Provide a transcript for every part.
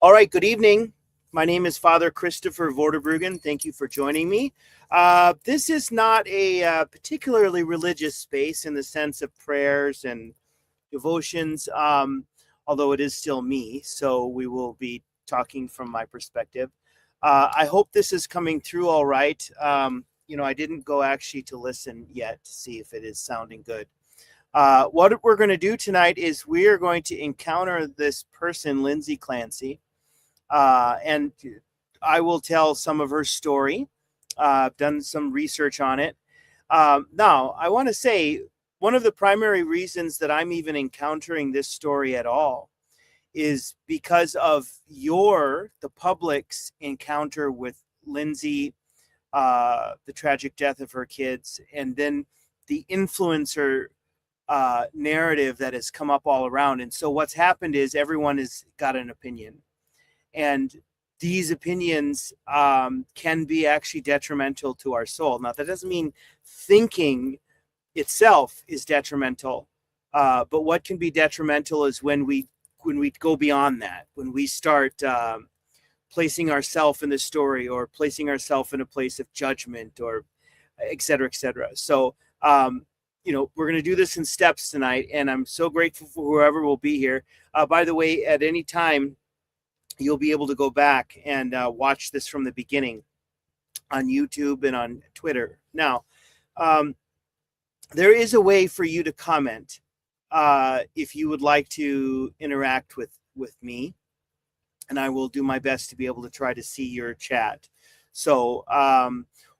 All right, good evening. My name is Father Christopher Vorderbruggen. Thank you for joining me. This is not a particularly religious space in the sense of prayers and devotions, although it is still me, so we will be talking from my perspective. I hope this is coming through all right. I didn't go actually to listen yet to see if it is sounding good. What we're going to do tonight is we are going to encounter this person, Lindsay Clancy, and I will tell some of her story. I've done some research on it. Now, I want to say one of the primary reasons that I'm even encountering this story at all is because of the public's encounter with Lindsay, the tragic death of her kids, and then the influencer narrative that has come up all around. And so what's happened is everyone has got an opinion. And these opinions can be actually detrimental to our soul. Now, that doesn't mean thinking itself is detrimental, but what can be detrimental is when we go beyond that, when we start placing ourselves in the story or placing ourselves in a place of judgment or et cetera, et cetera. So, we're going to do this in steps tonight, and I'm so grateful for whoever will be here. By the way, at any time, you'll be able to go back and watch this from the beginning on YouTube and on Twitter. Now, there is a way for you to comment if you would like to interact with me, and I will do my best to be able to try to see your chat. So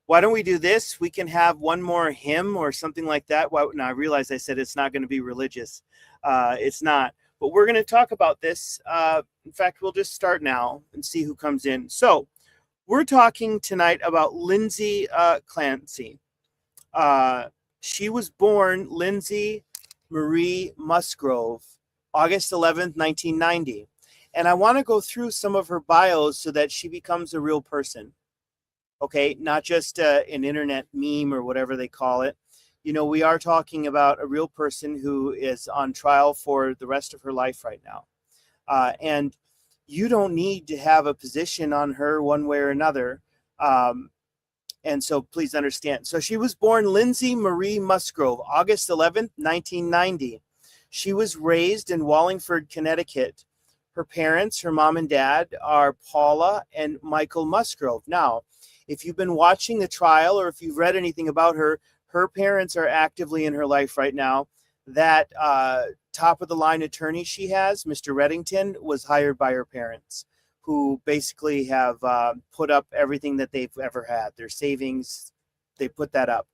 why don't we do this? We can have one more hymn or something like that. Now, I realize I said it's not going to be religious. It's not. But we're going to talk about this. In fact, we'll just start now and see who comes in. So we're talking tonight about Lindsay Clancy. She was born Lindsay Marie Musgrove, August 11th, 1990. And I want to go through some of her bios so that she becomes a real person. Okay, not just an internet meme or whatever they call it. We are talking about a real person who is on trial for the rest of her life right now. And you don't need to have a position on her one way or another. And so please understand. So she was born Lindsay Marie Musgrove, August 11th, 1990. She was raised in Wallingford, Connecticut. Her parents, her mom and dad, are Paula and Michael Musgrove. Now, if you've been watching the trial or if you've read anything about her, her parents are actively in her life right now. That top-of-the-line attorney she has, Mr. Reddington, was hired by her parents, who basically have put up everything that they've ever had. Their savings, they put that up.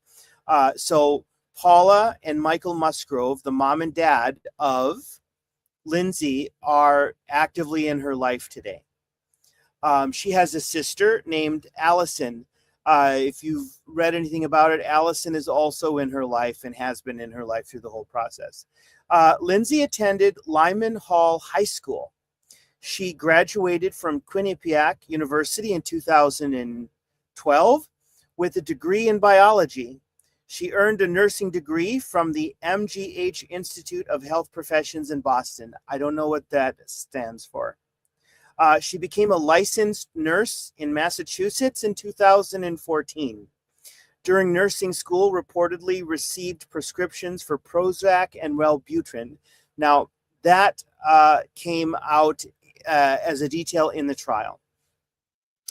So Paula and Michael Musgrove, the mom and dad of Lindsay, are actively in her life today. She has a sister named Allison. If you've read anything about it, Allison is also in her life and has been in her life through the whole process. Lindsay attended Lyman Hall High School. She graduated from Quinnipiac University in 2012 with a degree in biology. She earned a nursing degree from the MGH Institute of Health Professions in Boston. I don't know what that stands for. She became a licensed nurse in Massachusetts in 2014. During nursing school, reportedly received prescriptions for Prozac and Wellbutrin. Now, that came out as a detail in the trial.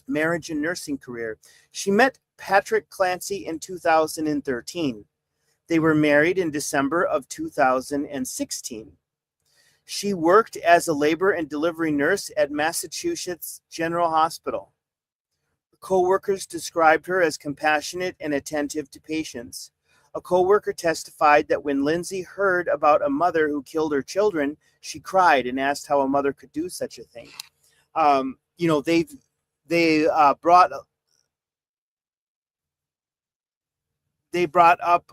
Marriage and nursing career. She met Patrick Clancy in 2013. They were married in December of 2016. She worked as a labor and delivery nurse at Massachusetts General Hospital. Co-workers described her as compassionate and attentive to patients. A co-worker testified that when Lindsay heard about a mother who killed her children, she cried and asked how a mother could do such a thing. They brought up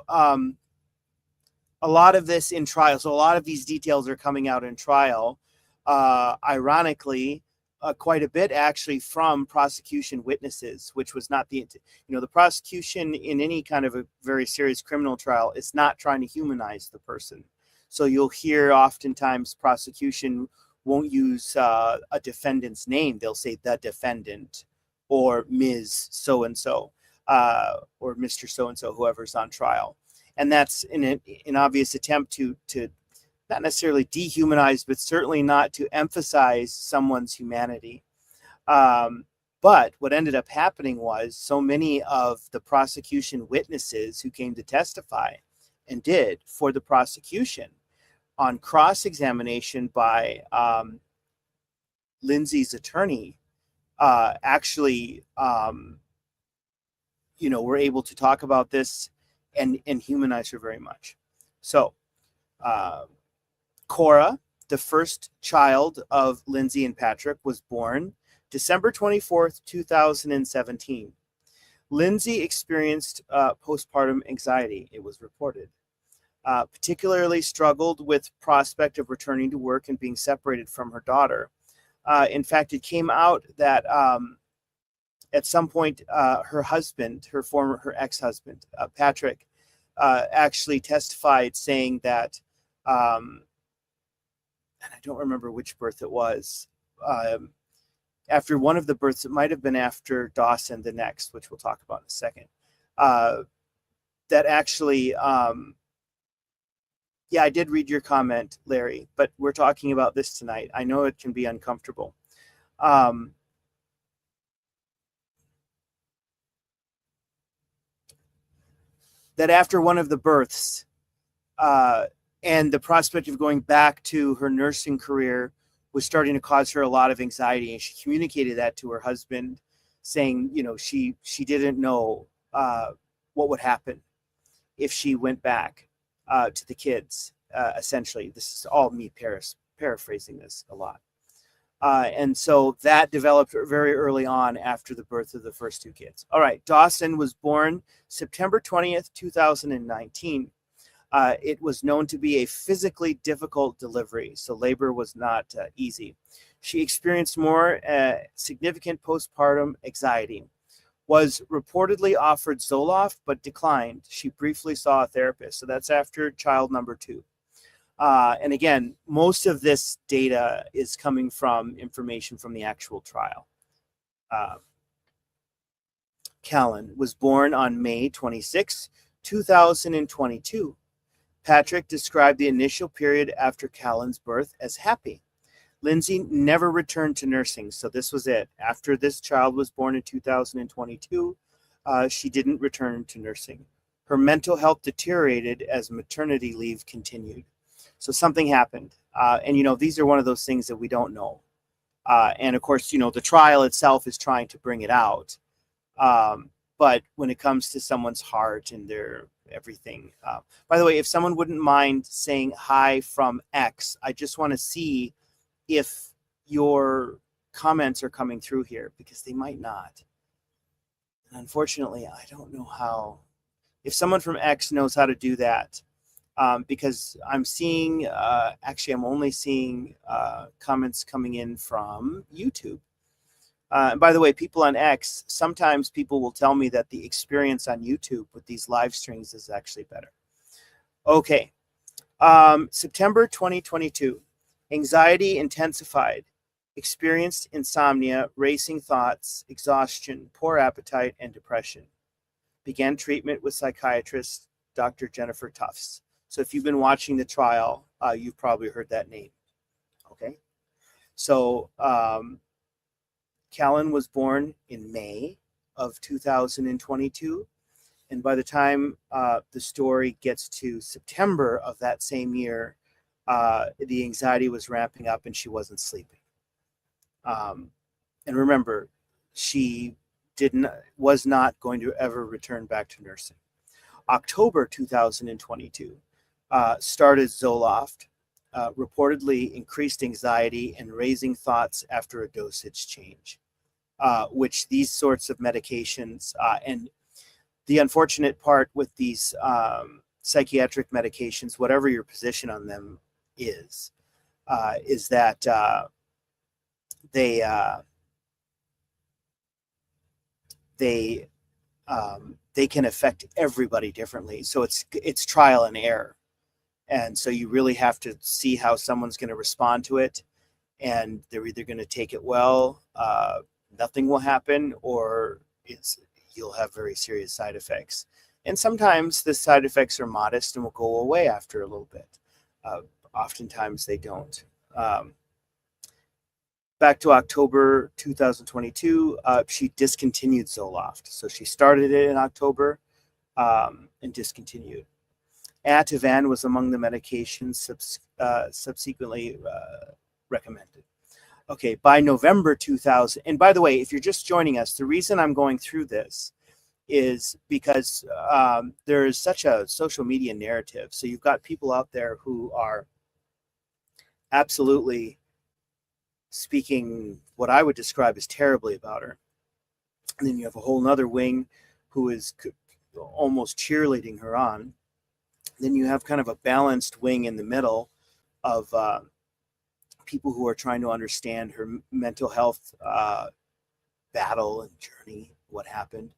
a lot of this in trial. So a lot of these details are coming out in trial. Ironically, quite a bit actually from prosecution witnesses, which was not the prosecution in any kind of a very serious criminal trial is not trying to humanize the person. So you'll hear oftentimes prosecution won't use a defendant's name. They'll say the defendant or Ms. So-and-so or Mr. So-and-so, whoever's on trial. And that's an obvious attempt to not necessarily dehumanize, but certainly not to emphasize someone's humanity. But what ended up happening was so many of the prosecution witnesses who came to testify and did for the prosecution on cross-examination by Lindsay's attorney actually, were able to talk about this and humanize her very much. So Cora, the first child of Lindsay and Patrick, was born December 24th, 2017. Lindsay experienced postpartum anxiety, it was reported. Particularly struggled with prospect of returning to work and being separated from her daughter. In fact, it came out that at some point her husband, her ex-husband, Patrick, actually testified saying that, and I don't remember which birth it was, after one of the births, it might have been after Dawson, the next, which we'll talk about in a second, that actually, yeah, I did read your comment, Larry, but we're talking about this tonight. I know it can be uncomfortable. That after one of the births and the prospect of going back to her nursing career was starting to cause her a lot of anxiety, and she communicated that to her husband, saying, she didn't know what would happen if she went back to the kids. Essentially, this is all me paraphrasing this a lot. And so that developed very early on after the birth of the first two kids. All right, Dawson was born September 20th, 2019. It was known to be a physically difficult delivery, so labor was not easy. She experienced more significant postpartum anxiety, was reportedly offered Zoloft, but declined. She briefly saw a therapist. So that's after child number 2. And again, most of this data is coming from information from the actual trial. Callan was born on May 26, 2022. Patrick described the initial period after Callan's birth as happy. Lindsay never returned to nursing, so this was it. After this child was born in 2022, she didn't return to nursing. Her mental health deteriorated as maternity leave continued. So something happened. And, these are one of those things that we don't know. And, of course, the trial itself is trying to bring it out. But when it comes to someone's heart and their everything. By the way, if someone wouldn't mind saying hi from X, I just want to see if your comments are coming through here, because they might not. And unfortunately, I don't know how. If someone from X knows how to do that, because I'm seeing, actually, I'm only seeing comments coming in from YouTube. And by the way, people on X, sometimes people will tell me that the experience on YouTube with these live streams is actually better. Okay. September 2022, anxiety intensified, experienced insomnia, racing thoughts, exhaustion, poor appetite, and depression. Began treatment with psychiatrist Dr. Jennifer Tufts. So if you've been watching the trial, you've probably heard that name. Okay. So, Callan was born in May of 2022, and by the time the story gets to September of that same year, the anxiety was ramping up and she wasn't sleeping. And remember, she was not going to ever return back to nursing. October 2022, started Zoloft, reportedly increased anxiety and raising thoughts after a dosage change, which these sorts of medications, and the unfortunate part with these psychiatric medications, whatever your position on them is that they can affect everybody differently. So it's trial and error. And so you really have to see how someone's going to respond to it. and they're either going to take it well, nothing will happen, or you'll have very serious side effects. And sometimes the side effects are modest and will go away after a little bit. Oftentimes they don't. Back to October 2022, she discontinued Zoloft. So she started it in October and discontinued. Ativan was among the medications subsequently recommended. Okay, by November 2000, and by the way, if you're just joining us, the reason I'm going through this is because there is such a social media narrative. So you've got people out there who are absolutely speaking what I would describe as terribly about her. And then you have a whole nother wing who is almost cheerleading her on. Then you have kind of a balanced wing in the middle of people who are trying to understand her mental health battle and journey, what happened.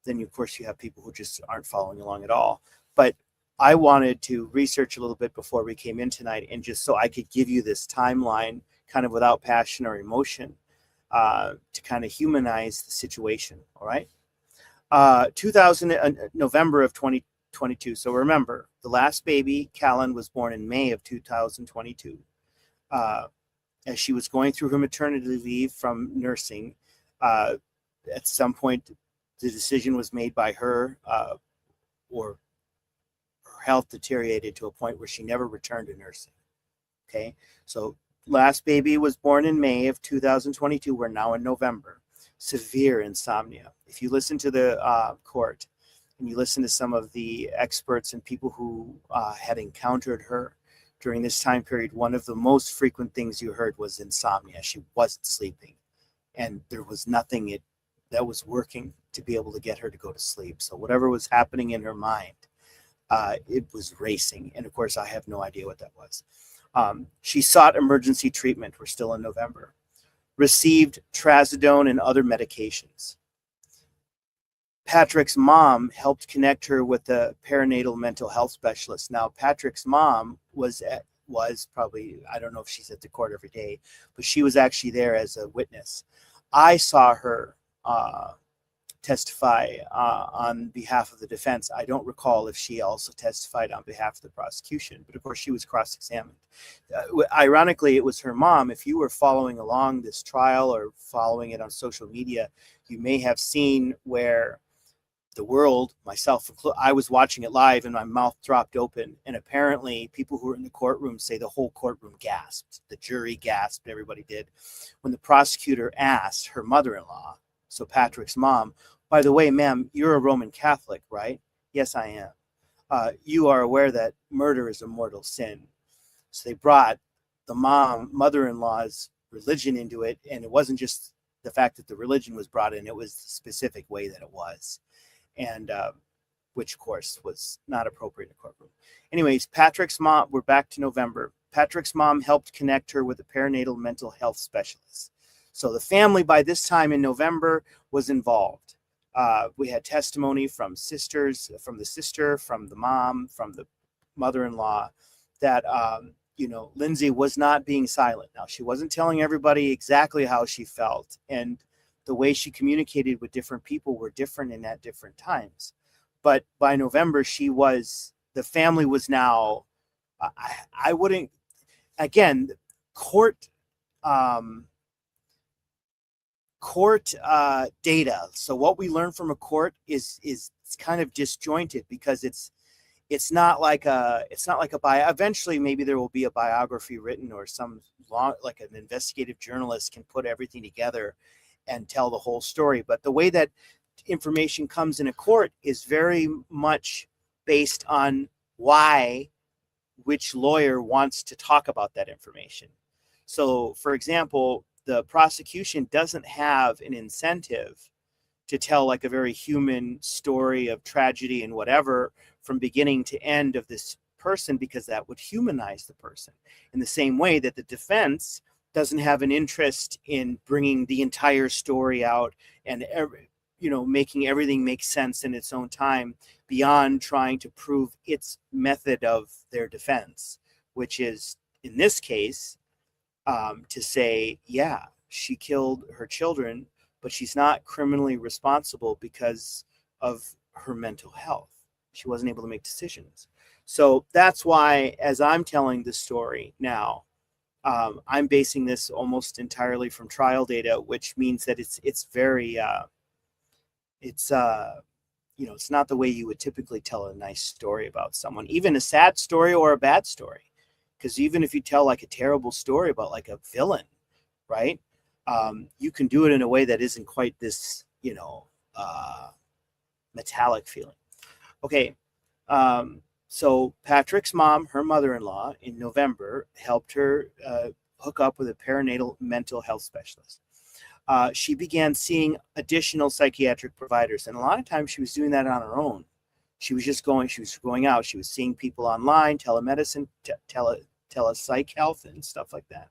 Then, of course, you have people who just aren't following along at all. But I wanted to research a little bit before we came in tonight, and just so I could give you this timeline kind of without passion or emotion to kind of humanize the situation, all right? November of 2022. So remember, the last baby, Callan, was born in May of 2022. As she was going through her maternity leave from nursing, at some point, the decision was made by her, or her health deteriorated to a point where she never returned to nursing. Okay, so last baby was born in May of 2022. We're now in November. Severe insomnia. If you listen to the court and you listen to some of the experts and people who had encountered her during this time period, one of the most frequent things you heard was insomnia. She wasn't sleeping, and there was nothing that was working to be able to get her to go to sleep. So whatever was happening in her mind, it was racing. And of course, I have no idea what that was. She sought emergency treatment. We're still in November. Received trazodone and other medications. Patrick's mom helped connect her with the perinatal mental health specialist. Now, Patrick's mom was probably, I don't know if she's at the court every day, but she was actually there as a witness. I saw her testify on behalf of the defense. I don't recall if she also testified on behalf of the prosecution, but of course she was cross-examined. Ironically, it was her mom. If you were following along this trial or following it on social media, you may have seen where the world, myself, I was watching it live and my mouth dropped open. And apparently people who were in the courtroom say the whole courtroom gasped. The jury gasped, everybody did. When the prosecutor asked her mother-in-law, so Patrick's mom, by the way, ma'am, you're a Roman Catholic, right? Yes, I am. You are aware that murder is a mortal sin. So they brought the mother-in-law's religion into it. And it wasn't just the fact that the religion was brought in, it was the specific way that it was. And which, of course, was not appropriate in a courtroom. Anyways, Patrick's mom, we're back to November. Patrick's mom helped connect her with a perinatal mental health specialist. So the family by this time in November was involved. We had testimony from sisters, from the sister, from the mom, from the mother-in-law, that, Lindsay was not being silent. Now, she wasn't telling everybody exactly how she felt. And the way she communicated with different people were different and at different times. But by November, the family was now, I wouldn't, again, court data. So what we learn from a court is kind of disjointed, because it's not like a bio. Eventually, maybe there will be a biography written, or some like an investigative journalist can put everything together and tell the whole story. But the way that information comes in a court is very much based on which lawyer wants to talk about that information. So, for example, the prosecution doesn't have an incentive to tell like a very human story of tragedy and whatever from beginning to end of this person, because that would humanize the person. In the same way that the defense doesn't have an interest in bringing the entire story out and making everything make sense in its own time, beyond trying to prove its method of their defense, which is, in this case, to say, yeah, she killed her children, but she's not criminally responsible because of her mental health. She wasn't able to make decisions. So that's why, as I'm telling the story now, I'm basing this almost entirely from trial data, which means that it's very it's it's not the way you would typically tell a nice story about someone, even a sad story or a bad story. Because even if you tell like a terrible story about like a villain, right? You can do it in a way that isn't quite this, metallic feeling. Okay. So Patrick's mom, her mother-in-law, in November, helped her hook up with a perinatal mental health specialist. She began seeing additional psychiatric providers, and a lot of times she was doing that on her own. She was going out. She was seeing people online, telemedicine, telepsych health, and stuff like that.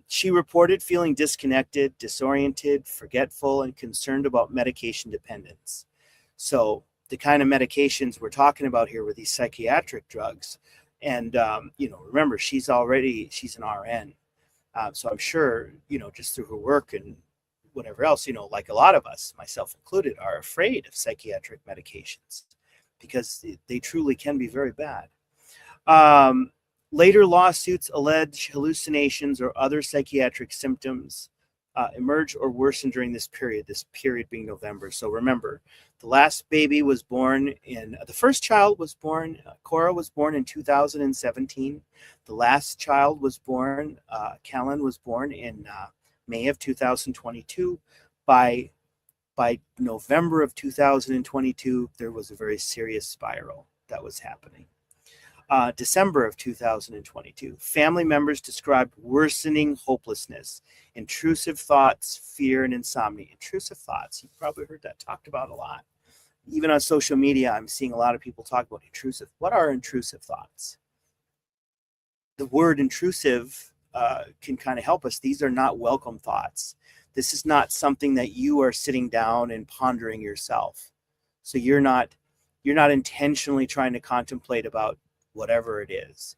She reported feeling disconnected, disoriented, forgetful, and concerned about medication dependence. So the kind of medications we're talking about here were these psychiatric drugs. And, remember, she's an RN. So I'm sure, just through her work and whatever else, like a lot of us, myself included, are afraid of psychiatric medications because they truly can be very bad. Later lawsuits allege hallucinations or other psychiatric symptoms emerge or worsen during this period being November. So remember, the first child was born, Cora was born in 2017. The last child was born, Callan was born in May of 2022. By November of 2022, there was a very serious spiral that was happening. December of 2022, family members described worsening hopelessness, intrusive thoughts, fear, and insomnia. Intrusive thoughts, you've probably heard that talked about a lot. Even on social media, I'm seeing a lot of people talk about intrusive. What are intrusive thoughts? The word intrusive can kind of help us. These are not welcome thoughts. This is not something that you are sitting down and pondering yourself. So you're not intentionally trying to contemplate about whatever it is.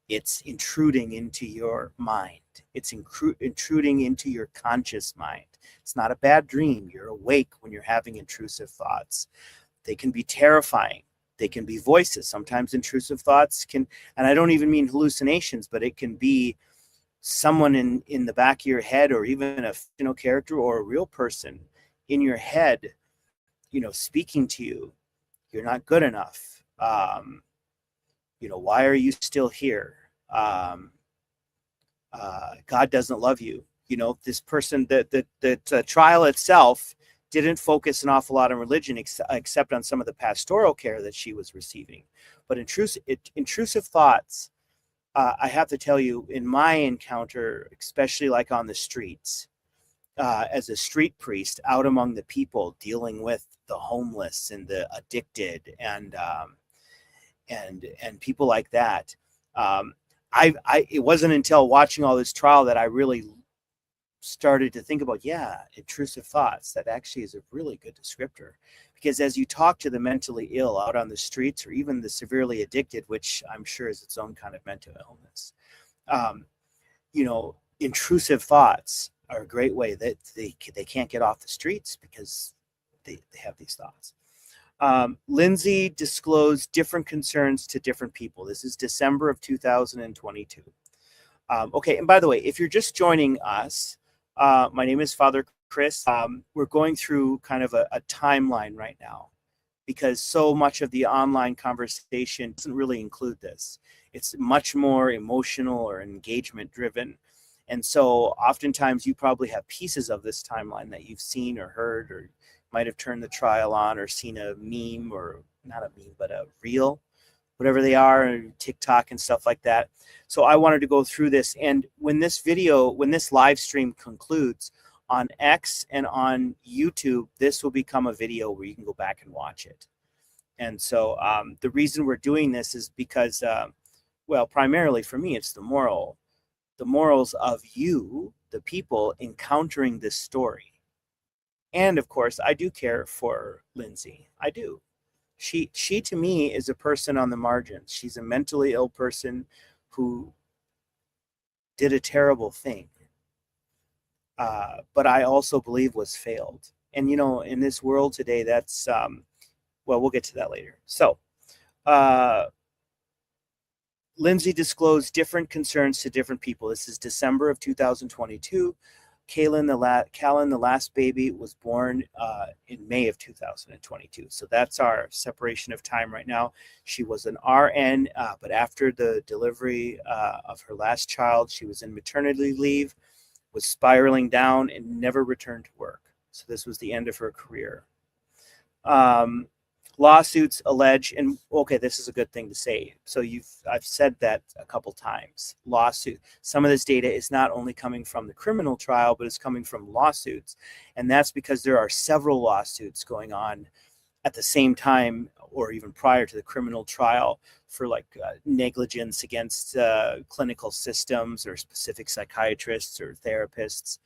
It's intruding into your mind. It's intruding into your conscious mind. It's not a bad dream. You're awake when you're having intrusive thoughts. They can be terrifying. They can be voices. Sometimes intrusive thoughts can, and I don't even mean hallucinations, but it can be someone in the back of your head, or even a fictional character or a real person in your head, speaking to you. You're not good enough. Why are you still here? God doesn't love you. This person, the trial itself didn't focus an awful lot on religion, except on some of the pastoral care that she was receiving. But intrusive thoughts, I have to tell you, in my encounter, especially like on the streets, as a street priest out among the people, dealing with the homeless and the addicted and people like that. It wasn't until watching all this trial that I really started to think about, intrusive thoughts. That actually is a really good descriptor, because as you talk to the mentally ill out on the streets, or even the severely addicted, which I'm sure is its own kind of mental illness, intrusive thoughts are a great way that they can't get off the streets because they have these thoughts. Lindsay disclosed different concerns to different people. This is December of 2022. Okay, and by the way, if you're just joining us, my name is Father Chris. We're going through kind of a timeline right now, because so much of the online conversation doesn't really include this. It's much more emotional or engagement driven. And so oftentimes you probably have pieces of this timeline that you've seen or heard, or might have turned the trial on or seen a meme, or not a meme, but a reel, whatever they are, TikTok and stuff like that. So I wanted to go through this. And when this live stream concludes on X and on YouTube, this will become a video where you can go back and watch it. And so the reason we're doing this is because, primarily for me, it's the morals of you, the people encountering this story. And of course, I do care for Lindsay. I do. She to me is a person on the margins. She's a mentally ill person who did a terrible thing, but I also believe was failed. And in this world today, that's well, we'll get to that later. So, uh, Lindsay disclosed different concerns to different people. This is December of 2022. Callan, the last baby, was born in May of 2022. So that's our separation of time right now. She was an RN, but after the delivery of her last child, she was in maternity leave, was spiraling down, and never returned to work. So this was the end of her career. Lawsuits allege, and okay, this is a good thing to say. So I've said that a couple times. Some of this data is not only coming from the criminal trial, but it's coming from lawsuits. And that's because there are several lawsuits going on at the same time or even prior to the criminal trial for negligence against clinical systems or specific psychiatrists or therapists.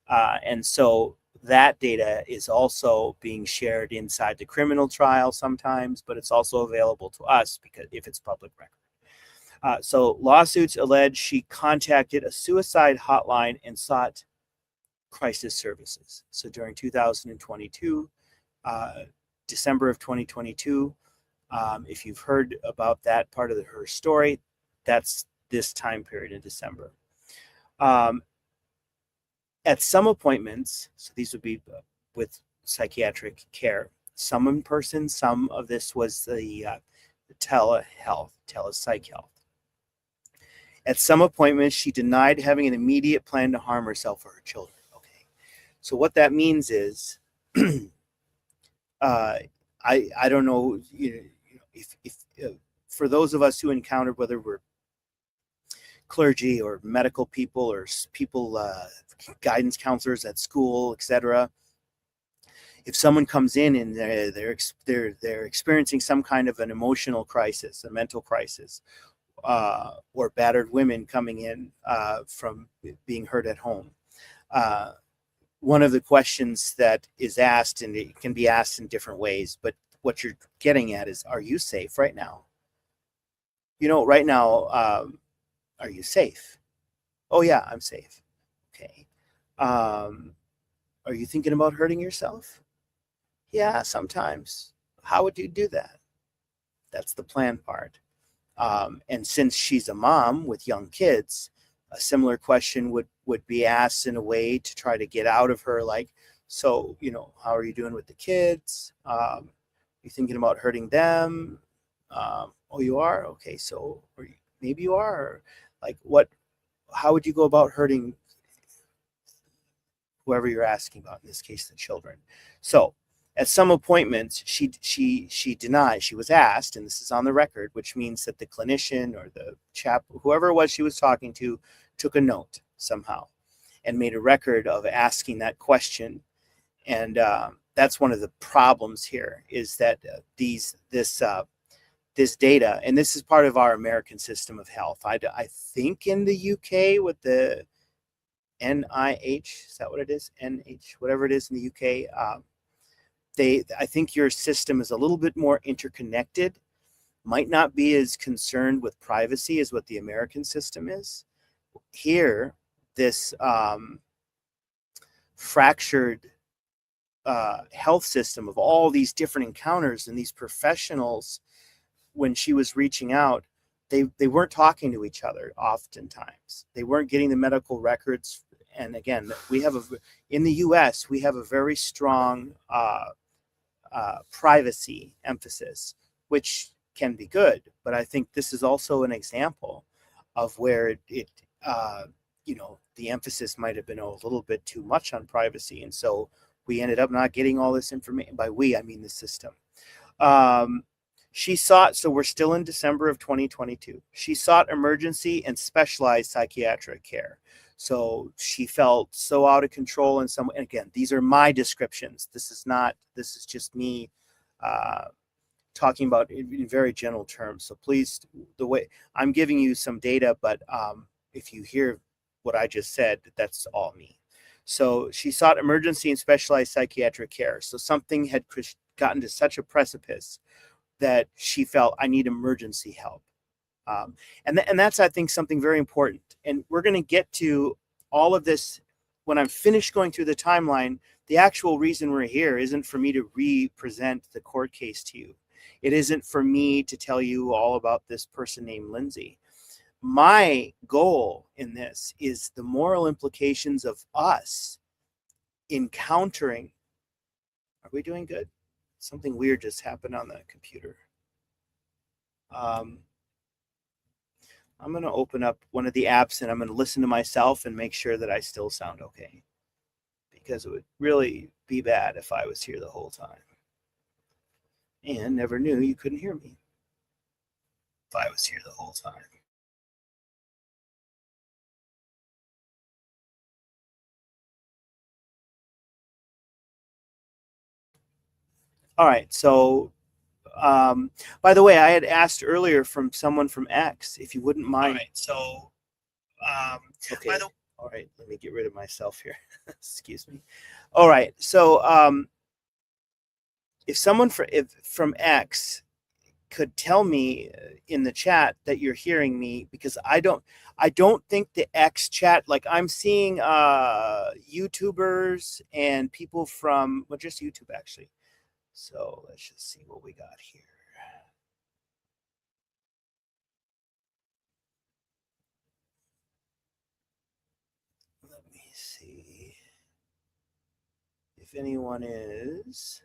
And so that data is also being shared inside the criminal trial sometimes, but it's also available to us because if it's public record. So lawsuits allege she contacted a suicide hotline and sought crisis services. So during 2022, December of 2022, if you've heard about that part of her story, that's this time period in December. At some appointments, so these would be with psychiatric care, some in person, some of this was the telehealth, telepsych health. At some appointments, she denied having an immediate plan to harm herself or her children. Okay, so what that means is, I don't know, if for those of us who encountered, whether we're clergy or medical people or people, guidance counselors at school, etc. If someone comes in and they're experiencing some kind of an emotional crisis, a mental crisis, or battered women coming in from being hurt at home, one of the questions that is asked, and it can be asked in different ways, but what you're getting at is, are you safe right now? Right now, are you safe? Oh yeah, I'm safe. Okay. Are you thinking about hurting yourself? Yeah, sometimes. How would you do that? That's the plan part. And since she's a mom with young kids, a similar question would be asked in a way to try to get out of her, like, so, how are you doing with the kids? You thinking about hurting them? Oh, you are? Okay, so maybe you are. Like, how would you go about hurting whoever you're asking about, in this case, the children? So at some appointments, she denied. She was asked, and this is on the record, which means that the clinician or the whoever it was she was talking to, took a note somehow and made a record of asking that question. And that's one of the problems here, is that this data, and this is part of our American system of health. I think in the UK with the NIH, is that what it is? NH, whatever it is in the UK. I think your system is a little bit more interconnected, might not be as concerned with privacy as what the American system is. Here, this fractured health system of all these different encounters and these professionals, when she was reaching out, they weren't talking to each other oftentimes. They weren't getting the medical records. And again, in the US, we have a very strong privacy emphasis, which can be good. But I think this is also an example of where the emphasis might have been a little bit too much on privacy. And so we ended up not getting all this information. By we, I mean the system. She sought, so we're still in December of 2022. She sought emergency and specialized psychiatric care. So she felt so out of control and again, these are my descriptions. This is just me talking about in very general terms. So please, the way I'm giving you some data, but if you hear what I just said, that's all me. So she sought emergency and specialized psychiatric care. So something had gotten to such a precipice that she felt, I need emergency help. And that's, I think, something very important. And we're going to get to all of this when I'm finished going through the timeline. The actual reason we're here isn't for me to re-present the court case to you. It isn't for me to tell you all about this person named Lindsay. My goal in this is the moral implications of us encountering. Are we doing good? Something weird just happened on the computer. I'm going to open up one of the apps and I'm going to listen to myself and make sure that I still sound okay. Because it would really be bad if I was here the whole time. And never knew you couldn't hear me if I was here the whole time. All right, so by the way, I had asked earlier from someone from X if you wouldn't mind. All right, so okay. All right, let me get rid of myself here. Excuse me. All right, so if someone from X could tell me in the chat that you're hearing me, because I don't think the X chat, like I'm seeing YouTubers and people from, well, just YouTube actually. So let's just see what we got here. Let me see if anyone is.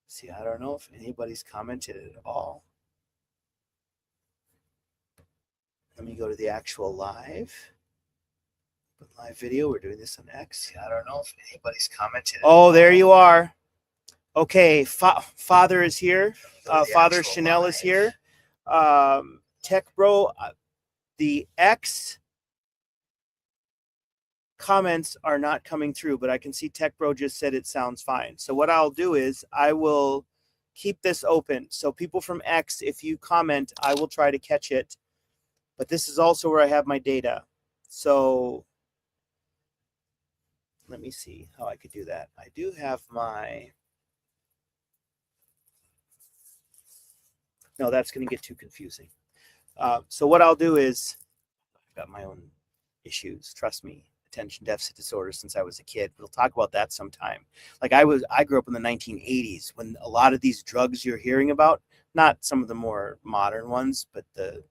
See, I don't know if anybody's commented at all. Let me go to the actual live video. We're doing this on X. I don't know if anybody's commented. Oh, there you are. Okay, Father is here. Father Chanel is here. Tech Bro, the X comments are not coming through, but I can see Tech Bro just said it sounds fine. So what I'll do is I will keep this open. So people from X, if you comment, I will try to catch it. But this is also where I have my data. So let me see how I could do that. I do have my... No, that's going to get too confusing. So what I'll do is, I've got my own issues, trust me, attention deficit disorder since I was a kid. We'll talk about that sometime. Like I grew up in the 1980s when a lot of these drugs you're hearing about, not some of the more modern ones, but I don't know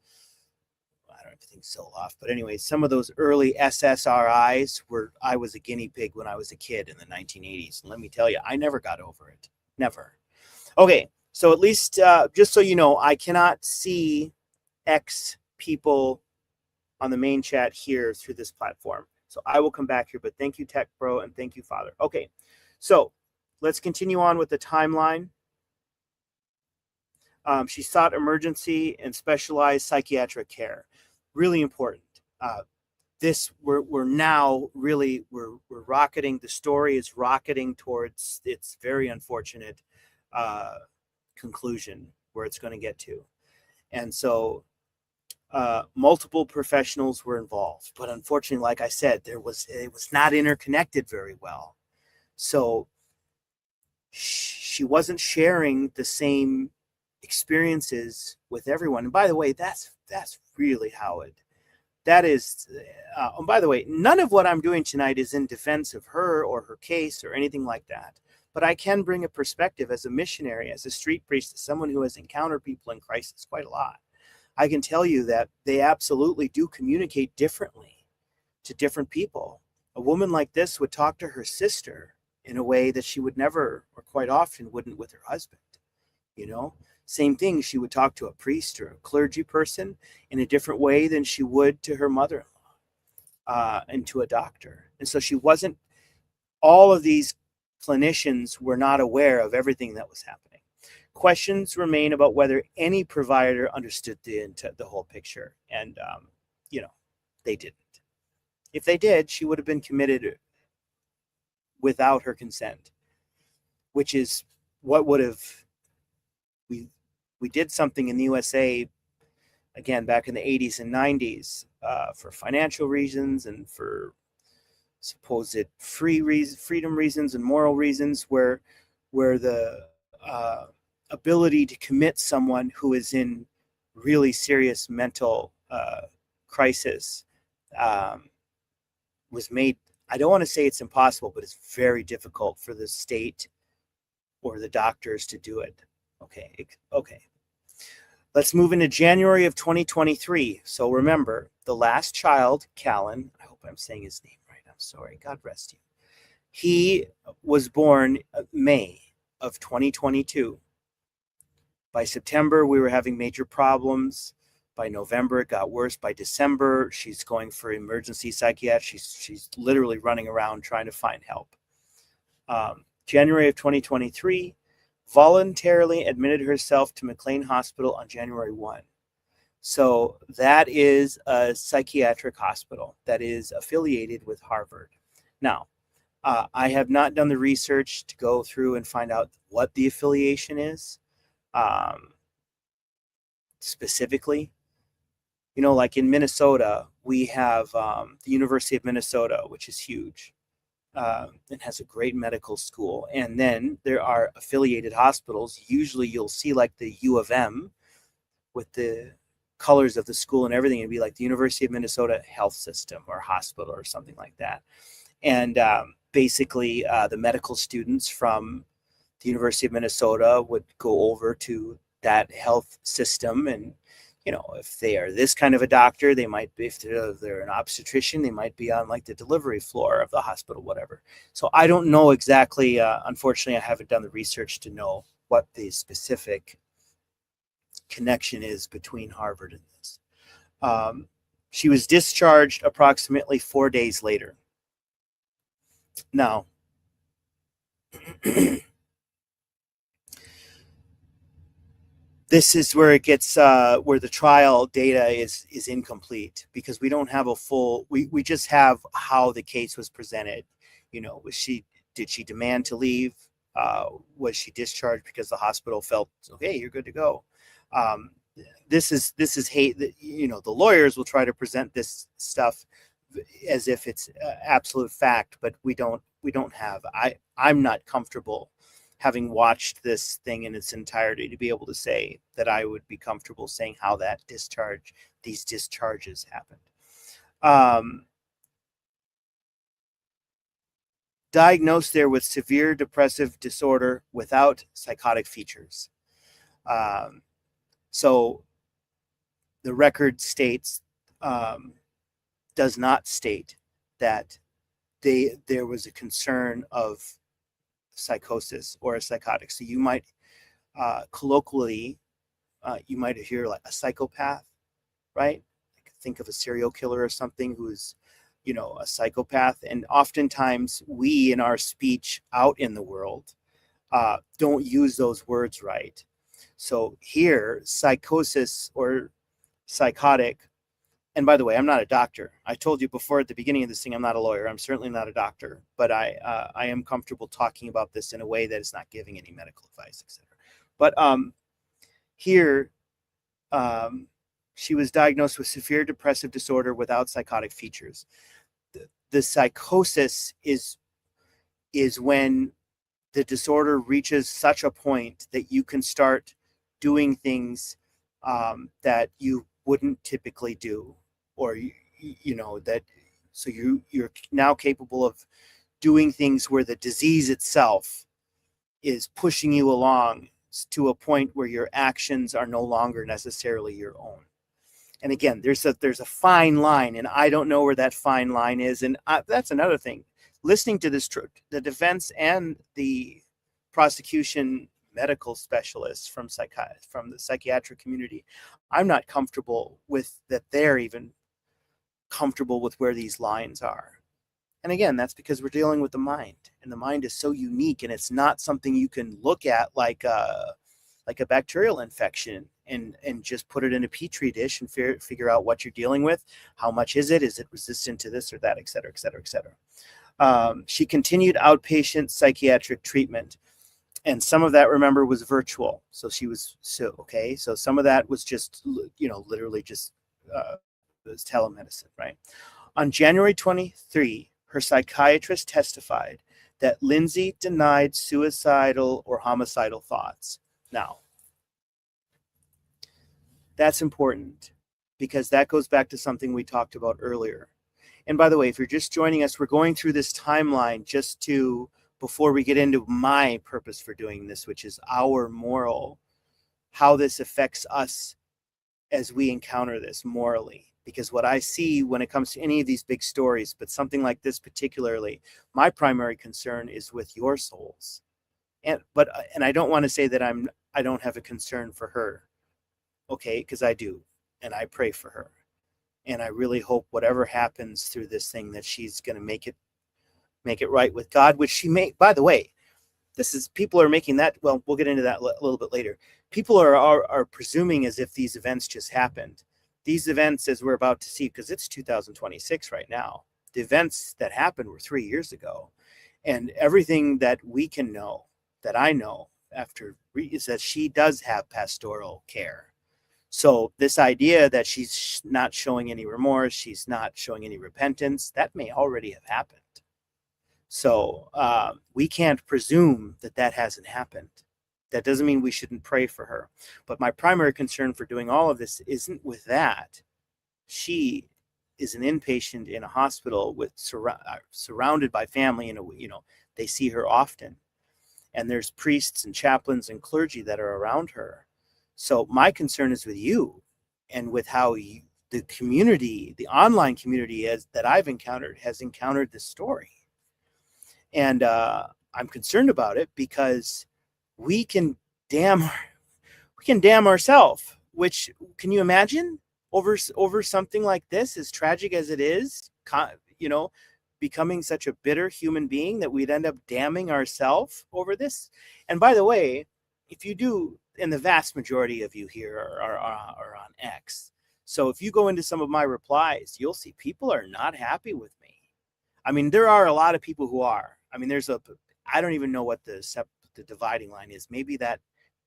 if everything's Zoloft, but anyway, some of those early SSRIs I was a guinea pig when I was a kid in the 1980s. And let me tell you, I never got over it. Never. Okay. So at least, just so you know, I cannot see X people on the main chat here through this platform. So I will come back here, but thank you, Tech Bro, and thank you, Father. Okay, so let's continue on with the timeline. She sought emergency and specialized psychiatric care. Really important. We're now really rocketing. The story is rocketing towards its very unfortunate conclusion where it's going to get to. And so multiple professionals were involved, but unfortunately, like I said, it was not interconnected very well. So she wasn't sharing the same experiences with everyone. And by the way, that's really how that is. And by the way, none of what I'm doing tonight is in defense of her or her case or anything like that. But I can bring a perspective as a missionary, as a street priest, as someone who has encountered people in crisis quite a lot. I can tell you that they absolutely do communicate differently to different people. A woman like this would talk to her sister in a way that she would never, or quite often wouldn't, with her husband. You know, same thing, she would talk to a priest or a clergy person in a different way than she would to her mother-in-law and to a doctor. And so she wasn't, all of these clinicians were not aware of everything that was happening. Questions remain about whether any provider understood the whole picture. And, they didn't. If they did, she would have been committed without her consent, which is what would have, we did something in the USA, again, back in the 80s and 90s for financial reasons and for supposed freedom reasons and moral reasons, where the ability to commit someone who is in really serious mental crisis was made. I don't want to say it's impossible, but it's very difficult for the state or the doctors to do it. Okay. Let's move into January of 2023. So remember, the last child, Callan, I hope I'm saying his name right. I'm sorry. God rest you. He was born May of 2022. By September, we were having major problems. By November, it got worse. By December, she's going for emergency psychiatry. She's literally running around trying to find help. January of 2023, voluntarily admitted herself to McLean Hospital on January 1. So that is a psychiatric hospital that is affiliated with Harvard. Now, I have not done the research to go through and find out what the affiliation is specifically. You know, like in Minnesota, we have the University of Minnesota, which is huge. It has a great medical school. And then there are affiliated hospitals. Usually you'll see like the U of M with the colors of the school and everything. It'd be like the University of Minnesota Health System or hospital or something like that. And basically the medical students from the University of Minnesota would go over to that health system. And, you know, if they are this kind of a doctor, they might be, if they're an obstetrician, they might be on like the delivery floor of the hospital, whatever. So I don't know exactly. Unfortunately, I haven't done the research to know what the specific connection is between Harvard and this. She was discharged approximately 4 days later. Now, this is where it gets where the trial data is incomplete, because we don't have a full. We just have how the case was presented. You know, did she demand to leave? Was she discharged because the hospital felt okay, you're good to go? This is hate. You know, the lawyers will try to present this stuff as if it's absolute fact, but we don't have. I'm not comfortable, having watched this thing in its entirety, to be able to say that I would be comfortable saying how these discharges happened. Diagnosed there with severe depressive disorder without psychotic features. So the record states, does not state that there was a concern of psychosis or a psychotic. So you might colloquially, you might hear like a psychopath, right? Like think of a serial killer or something who's, you know, a psychopath. And oftentimes we, in our speech out in the world, don't use those words right. So here, psychosis or psychotic. And by the way, I'm not a doctor. I told you before at the beginning of this thing, I'm not a lawyer. I'm certainly not a doctor, but I am comfortable talking about this in a way that is not giving any medical advice, etc. But here, she was diagnosed with severe depressive disorder without psychotic features. The psychosis is when the disorder reaches such a point that you can start doing things that you wouldn't typically do, or you know that. So you're now capable of doing things where the disease itself is pushing you along to a point where your actions are no longer necessarily your own. And again, there's a fine line, and I don't know where that fine line is. And that's another thing. Listening to this, the defense and the prosecution medical specialists from the psychiatric community, I'm not comfortable with that. They're even comfortable with where these lines are. And again, that's because we're dealing with the mind, and the mind is so unique, and it's not something you can look at like a bacterial infection and just put it in a petri dish and figure out what you're dealing with. How much is it? Is it resistant to this or that, et cetera, et cetera, et cetera. She continued outpatient psychiatric treatment, and some of that, remember, was virtual. So so some of that was just, you know, literally just was telemedicine, right? On January 23, her psychiatrist testified that Lindsay denied suicidal or homicidal thoughts. Now, That's important because that goes back to something we talked about earlier. And by the way, if you're just joining us, we're going through this timeline just to, before we get into my purpose for doing this, which is our moral, how this affects us as we encounter this morally. Because what I see when it comes to any of these big stories, but something like this particularly, my primary concern is with your souls. And I don't want to say that I don't have a concern for her, okay, because I do, and I pray for her, and I really hope whatever happens through this thing that she's going to make it right with God, which she may. By the way, people are making that. Well, we'll get into that a little bit later. People are presuming as if these events just happened. These events, as we're about to see, because it's 2026 right now, the events that happened were 3 years ago, and everything that we can know, that I know after, is that she does have pastoral care. So this idea that she's not showing any remorse, she's not showing any repentance, that may already have happened. So we can't presume that that hasn't happened. That doesn't mean we shouldn't pray for her. But my primary concern for doing all of this isn't with that. She is an inpatient in a hospital with surrounded by family, and they see her often. And there's priests and chaplains and clergy that are around her. So my concern is with you and with how the community, the online community that I've encountered, has encountered this story. And I'm concerned about it because we can damn ourselves. Which, can you imagine, over something like this, as tragic as it is, becoming such a bitter human being that we'd end up damning ourselves over this? And by the way, if you do, and the vast majority of you here are on X, so if you go into some of my replies, you'll see people are not happy with me. I mean, there are a lot of people who are. I mean, I don't even know what the dividing line is. Maybe that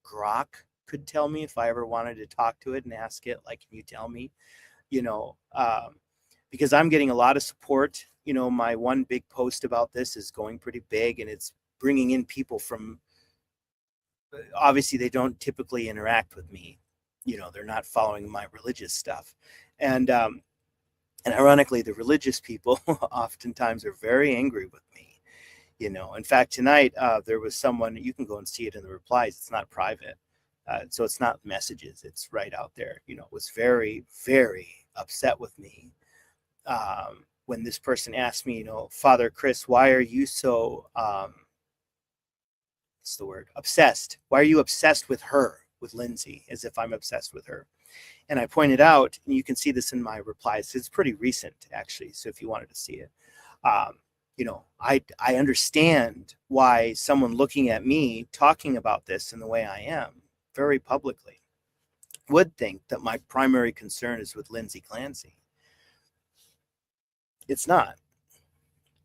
Grok could tell me if I ever wanted to talk to it and ask it, like, can you tell me, because I'm getting a lot of support. My one big post about this is going pretty big, and it's bringing in people from, obviously they don't typically interact with me. They're not following my religious stuff. And ironically, the religious people oftentimes are very angry with me. In fact, tonight there was someone, you can go and see it in the replies. It's not private. So it's not messages. It's right out there. Was very, very upset with me when this person asked me, Father Chris, why are you so, what's the word? Obsessed. Why are you obsessed with her, with Lindsay, as if I'm obsessed with her? And I pointed out, and you can see this in my replies, it's pretty recent, actually. So if you wanted to see it, I understand why someone looking at me talking about this in the way I am, very publicly, would think that my primary concern is with Lindsay Clancy. It's not.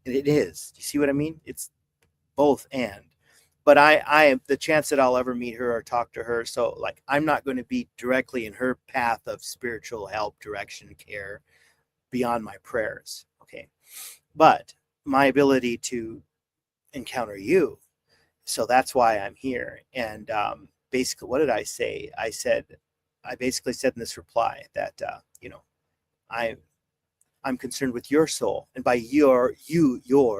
It is. Do you see what I mean? It's both and. But I the chance that I'll ever meet her or talk to her, so I'm not going to be directly in her path of spiritual help, direction, care, beyond my prayers. Okay. But my ability to encounter you, so that's why I'm here. And basically, what did I say? I basically said in this reply that I'm concerned with your soul, and by your,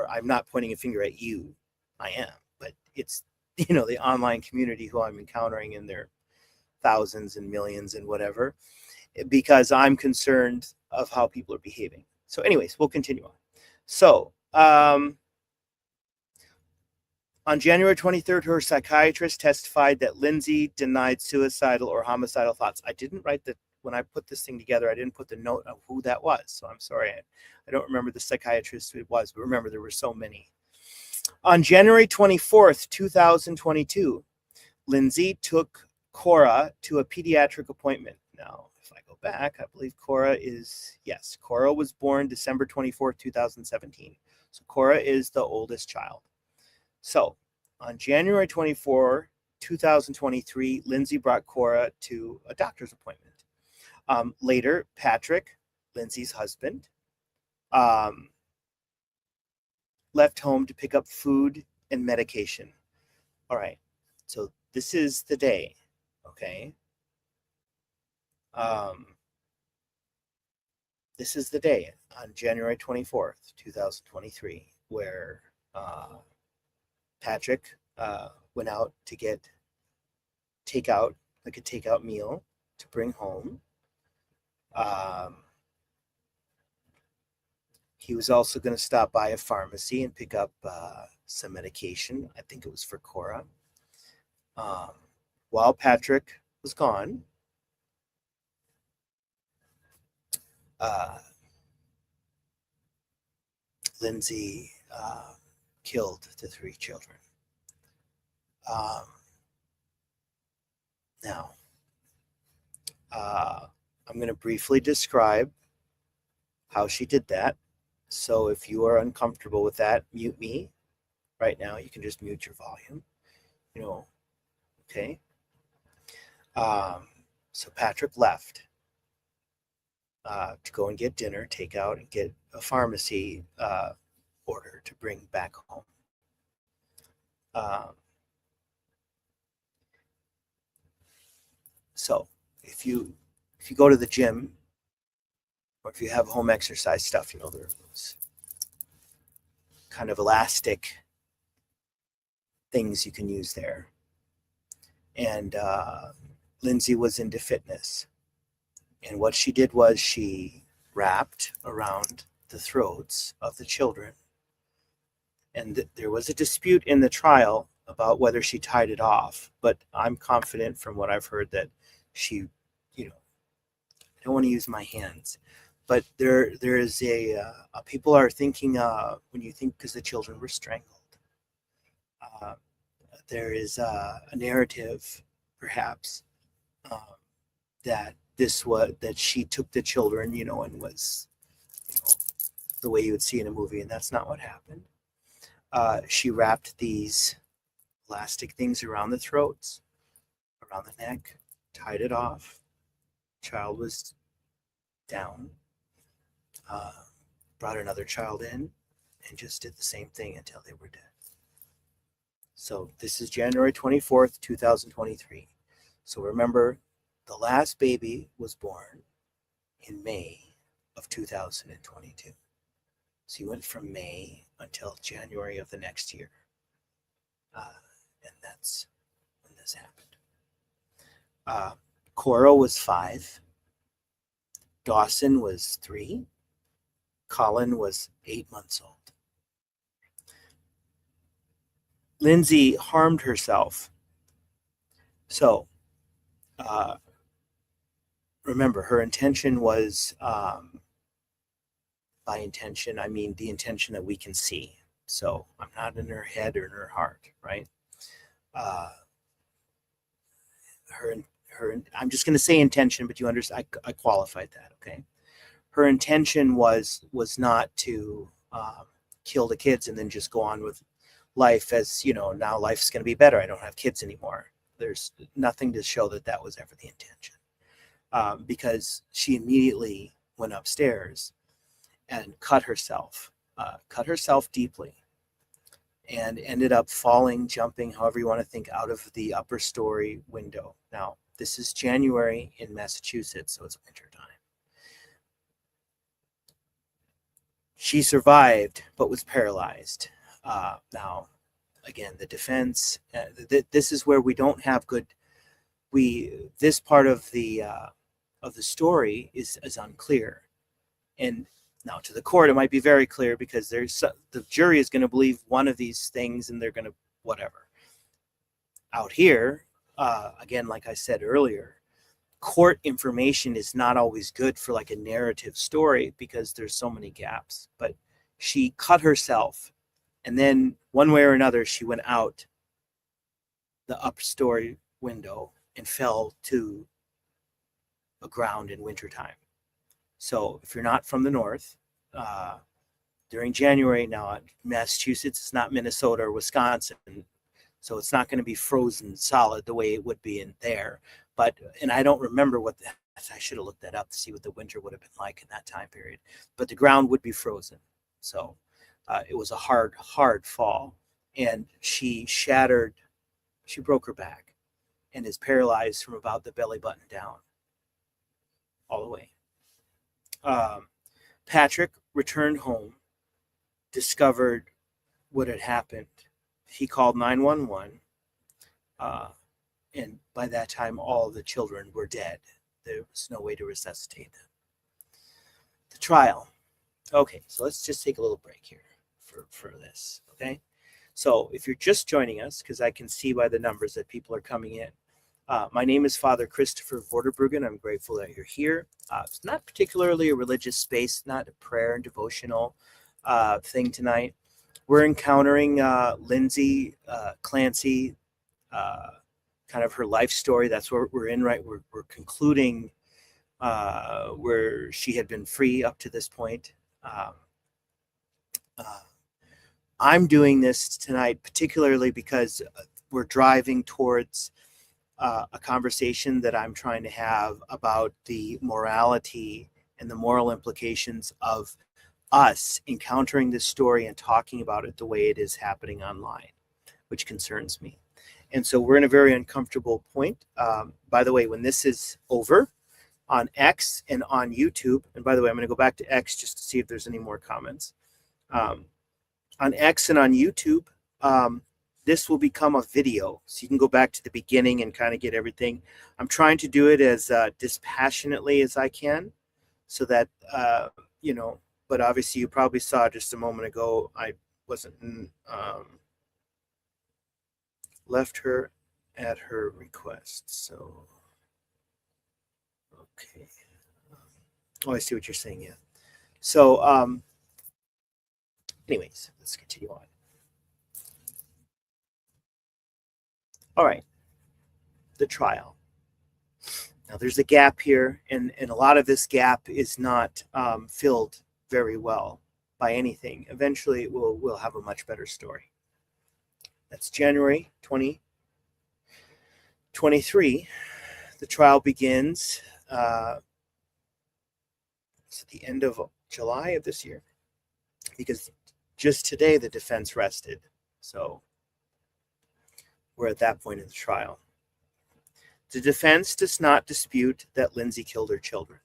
I'm not pointing a finger at you. I am, but it's the online community who I'm encountering in their thousands and millions and whatever, because I'm concerned of how people are behaving. So, anyways, we'll continue on. So, on January 23rd, her psychiatrist testified that Lindsay denied suicidal or homicidal thoughts. I didn't write when I put this thing together, I didn't put the note of who that was. So I'm sorry. I don't remember the psychiatrist who it was, but remember, there were so many. On January 24th, 2022, Lindsay took Cora to a pediatric appointment. Now, if I go back, I believe Cora was born December 24th, 2017. So Cora is the oldest child. So on January 24, 2023, Lindsay brought Cora to a doctor's appointment. Later, Patrick, Lindsay's husband, left home to pick up food and medication. All right. So this is the day. Okay. This is the day on January 24th, 2023, where Patrick went out to get takeout, like a takeout meal to bring home. He was also going to stop by a pharmacy and pick up some medication. I think it was for Cora. While Patrick was gone, Lindsay killed the 3 children. Now, I'm going to briefly describe how she did that. So if you are uncomfortable with that, mute me right now. You can just mute your volume, okay? So Patrick left to go and get dinner, take out, and get a pharmacy order to bring back home. So if you go to the gym, or if you have home exercise stuff, there are those kind of elastic things you can use there. And Lindsay was into fitness. And what she did was she wrapped around the throats of the children. And there was a dispute in the trial about whether she tied it off. But I'm confident from what I've heard that she, I don't want to use my hands. But there is people are thinking, when you think, because the children were strangled, there is a narrative, perhaps, that she took the children, and was, the way you would see in a movie, and that's not what happened. She wrapped these elastic things around the throats, around the neck, tied it off. Child was down. Brought another child in and just did the same thing until they were dead. So this is January 24th, 2023. So remember, the last baby was born in May of 2022. So you went from May until January of the next year. And that's when this happened. Cora was 5. Dawson was 3. Colin was 8 months old. Lindsay harmed herself. So, remember, her intention was, by intention, I mean the intention that we can see. So, I'm not in her head or in her heart, right? I'm just going to say intention, but you understand, I qualified that, okay? Her intention was not to kill the kids and then just go on with life as, now life's going to be better. I don't have kids anymore. There's nothing to show that was ever the intention. Because she immediately went upstairs and cut herself deeply, and ended up falling, jumping, however you want to think, out of the upper story window. Now, this is January in Massachusetts, so it's winter time. She survived, but was paralyzed. Now, again, the defense, this is where we don't have good, this part of the story is unclear. And now to the court, it might be very clear, because the jury is going to believe one of these things and they're going to whatever. Out here, again, like I said earlier, court information is not always good for like a narrative story because there's so many gaps. But she cut herself, and then one way or another, she went out the upper story window and fell to the ground in wintertime. So if you're not from the north, during January, now Massachusetts, it's not Minnesota or Wisconsin, so it's not going to be frozen solid the way it would be in there. And I don't remember I should have looked that up to see what the winter would have been like in that time period. But the ground would be frozen. So it was a hard, hard fall. And she broke her back and is paralyzed from about the belly button down. all the way. Patrick returned home, discovered what had happened. He called 911, and by that time, all the children were dead. There was no way to resuscitate them. The trial. Okay, so let's just take a little break here for this, okay? So if you're just joining us, because I can see by the numbers that people are coming in, my name is Father Christopher Vorderbruggen. I'm grateful that you're here. It's not particularly a religious space, not a prayer and devotional thing tonight. We're encountering Lindsay Clancy, kind of her life story. That's what we're in, right? We're concluding where she had been free up to this point. I'm doing this tonight particularly because we're driving towards a conversation that I'm trying to have about the morality and the moral implications of us encountering this story and talking about it the way it is happening online, which concerns me. And so we're in a very uncomfortable point. By the way, when this is over on X and on YouTube, and by the way, I'm going to go back to X just to see if there's any more comments. On X and on YouTube, this will become a video. So you can go back to the beginning and kind of get everything. I'm trying to do it as dispassionately as I can so that, but obviously you probably saw just a moment ago, I wasn't, left her at her request. So, okay. Oh, I see what you're saying. Yeah. So, anyways, let's continue on. All right, the trial. Now there's a gap here, and a lot of this gap is not filled very well by anything. Eventually, we'll have a much better story. That's January 2023. The trial begins. It's at the end of July of this year, because just today the defense rested. So we're at that point in the trial. The defense does not dispute that Lindsay killed her children.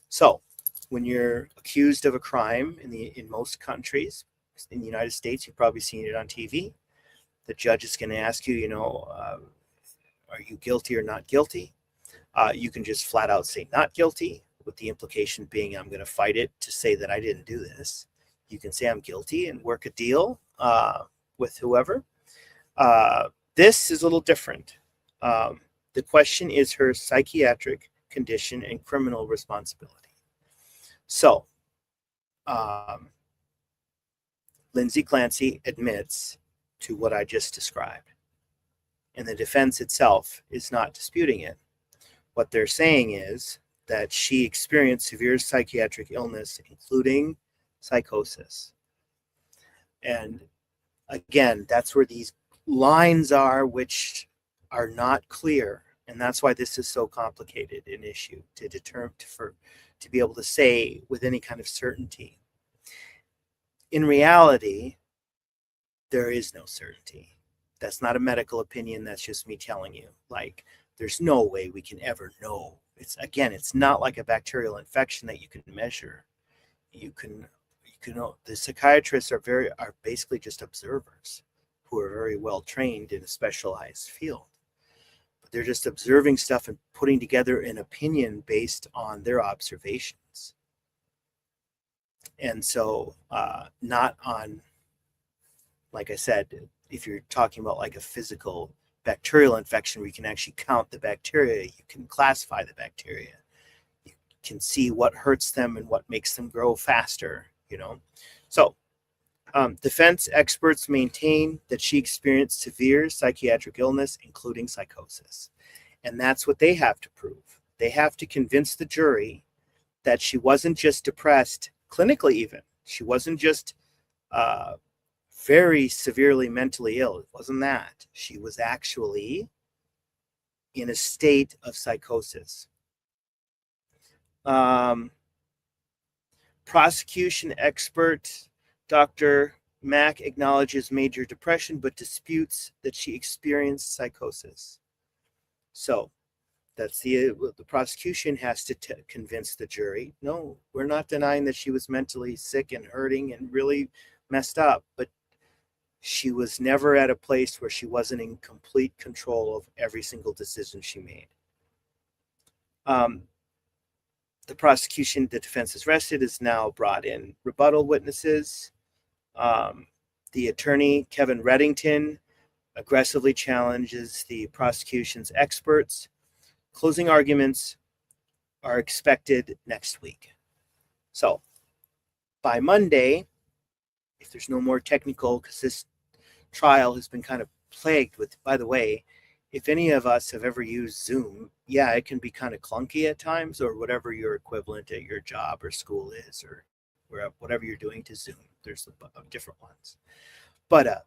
So when you're accused of a crime in most countries, in the United States, you've probably seen it on TV. The judge is going to ask you, are you guilty or not guilty? You can just flat out say not guilty, with the implication being I'm going to fight it to say that I didn't do this. You can say I'm guilty and work a deal with whoever. This is a little different. The question is her psychiatric condition and criminal responsibility. So, Lindsay Clancy admits to what I just described, and the defense itself is not disputing it. What they're saying is that she experienced severe psychiatric illness, including psychosis. And again, that's where these lines are, which are not clear. And that's why this is so complicated an issue to determine, to be able to say with any kind of certainty. In reality, there is no certainty. That's not a medical opinion. That's just me telling you. Like, there's no way we can ever know. It's not like a bacterial infection that you can measure. The psychiatrists are basically just observers who are very well trained in a specialized field. But they're just observing stuff and putting together an opinion based on their observations. And so, not on, like I said, if you're talking about like a physical bacterial infection where you can actually count the bacteria, you can classify the bacteria, you can see what hurts them and what makes them grow faster, So, defense experts maintain that she experienced severe psychiatric illness, including psychosis. And that's what they have to prove. They have to convince the jury that she wasn't just depressed, clinically even. She wasn't just very severely mentally ill. It wasn't that. She was actually in a state of psychosis. Prosecution expert Dr. Mack acknowledges major depression, but disputes that she experienced psychosis. So, That's the prosecution has to convince the jury, no, we're not denying that she was mentally sick and hurting and really messed up, but she was never at a place where she wasn't in complete control of every single decision she made. The prosecution, the defense is rested, has now brought in rebuttal witnesses. The attorney, Kevin Reddington, aggressively challenges the prosecution's experts. Closing arguments are expected next week. So by Monday, if there's no more technical, because this trial has been kind of plagued with, by the way, if any of us have ever used Zoom, yeah, it can be kind of clunky at times, or whatever your equivalent at your job or school is, or whatever you're doing to Zoom. There's different ones. But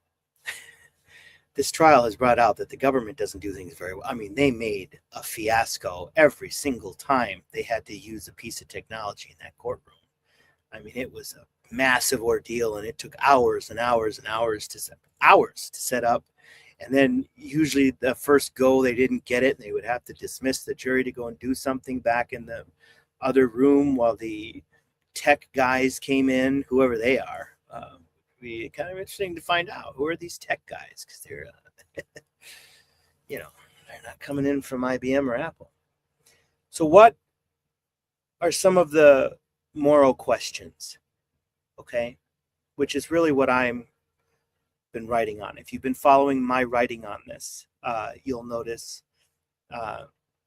this trial has brought out that the government doesn't do things very well. I mean, they made a fiasco every single time they had to use a piece of technology in that courtroom. I mean, it was a massive ordeal, and it took hours and hours and hours to set up. And then usually the first go, they didn't get it, and they would have to dismiss the jury to go and do something back in the other room while the tech guys came in, whoever they are. Be kind of interesting to find out who are these tech guys, because they're, they're not coming in from IBM or Apple. So what are some of the moral questions? Okay, which is really what I'm been writing on. If you've been following my writing on this, you'll notice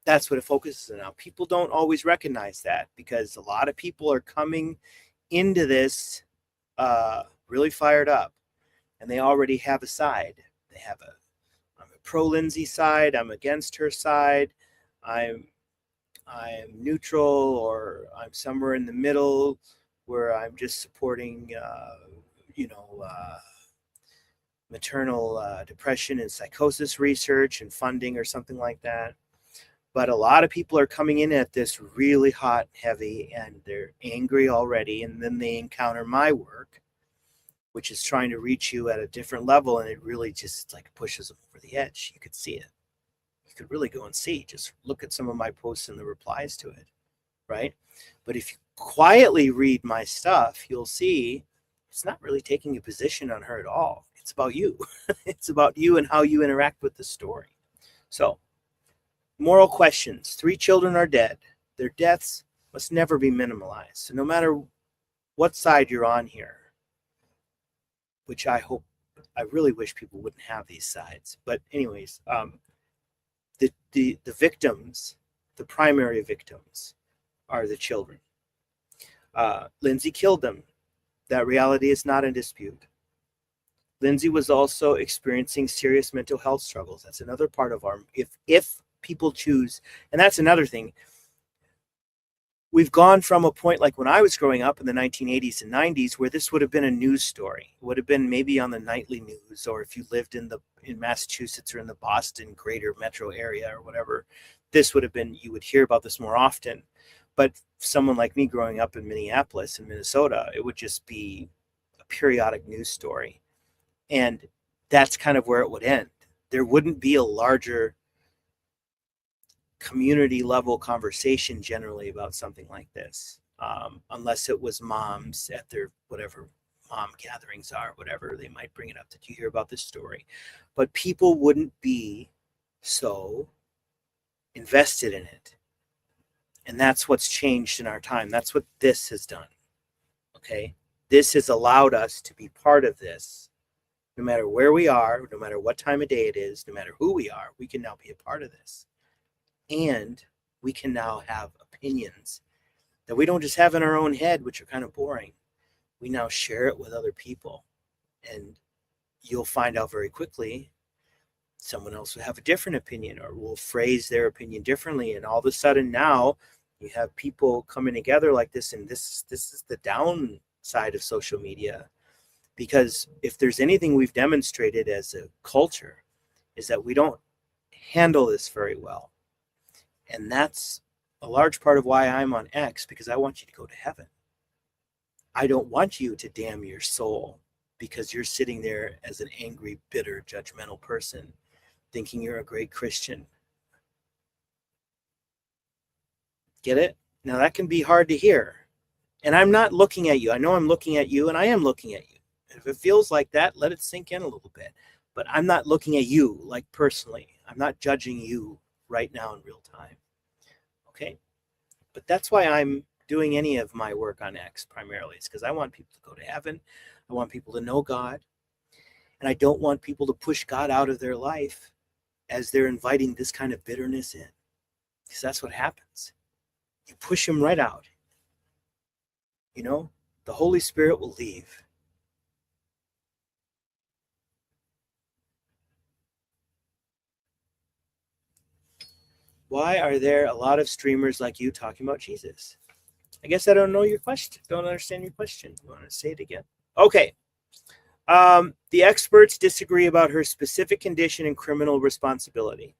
that's what it focuses on now. People don't always recognize that, because a lot of people are coming into this really fired up, and they already have a side. They have I'm a pro Lindsay side, I'm against her side, I'm neutral, or I'm somewhere in the middle where I'm just supporting maternal depression and psychosis research and funding or something like that. But a lot of people are coming in at this really hot and heavy, and they're angry already, and then they encounter my work, which is trying to reach you at a different level, and it really just like pushes them over the edge. You could see it. You could really go and see. Just look at some of my posts and the replies to it, right? But if you quietly read my stuff, you'll see it's not really taking a position on her at all. It's about you. It's about you and how you interact with the story. So, moral questions. 3 children are dead. Their deaths must never be minimalized. So no matter what side you're on here, which I really wish people wouldn't have these sides. But anyways, the victims, the primary victims, are the children. Lindsay killed them. That reality is not in dispute. Lindsay was also experiencing serious mental health struggles. That's another part of our, if people choose, and that's another thing. We've gone from a point like when I was growing up in the 1980s and 90s, where this would have been a news story. It would have been maybe on the nightly news, or if you lived in Massachusetts or in the Boston greater metro area or whatever, this would have been, you would hear about this more often. But someone like me growing up in Minneapolis and Minnesota, it would just be a periodic news story. And that's kind of where it would end. There wouldn't be a larger community level conversation generally about something like this, unless it was moms at their whatever mom gatherings are, whatever, they might bring it up. Did you hear about this story? But people wouldn't be so invested in it. And that's what's changed in our time. That's what this has done. Okay, this has allowed us to be part of this. No matter where we are, no matter what time of day it is, no matter who we are, we can now be a part of this. And we can now have opinions that we don't just have in our own head, which are kind of boring. We now share it with other people. And you'll find out very quickly someone else will have a different opinion, or will phrase their opinion differently. And all of a sudden now you have people coming together like this. And this is the downside of social media. Because if there's anything we've demonstrated as a culture, is that we don't handle this very well. And that's a large part of why I'm on X, because I want you to go to heaven. I don't want you to damn your soul because you're sitting there as an angry, bitter, judgmental person thinking you're a great Christian. Get it? Now that can be hard to hear. And I'm not looking at you. I know I'm looking at you, and I am looking at you. If it feels like that, let it sink in a little bit. But I'm not looking at you, like personally. I'm not judging you right now in real time. Okay? But that's why I'm doing any of my work on X primarily. It's because I want people to go to heaven. I want people to know God. And I don't want people to push God out of their life as they're inviting this kind of bitterness in. Because that's what happens. You push him right out. You know, the Holy Spirit will leave. Why are there a lot of streamers like you talking about Jesus? I guess I don't know your question. Don't understand your question. You want to say it again? Okay. The experts disagree about her specific condition and criminal responsibility.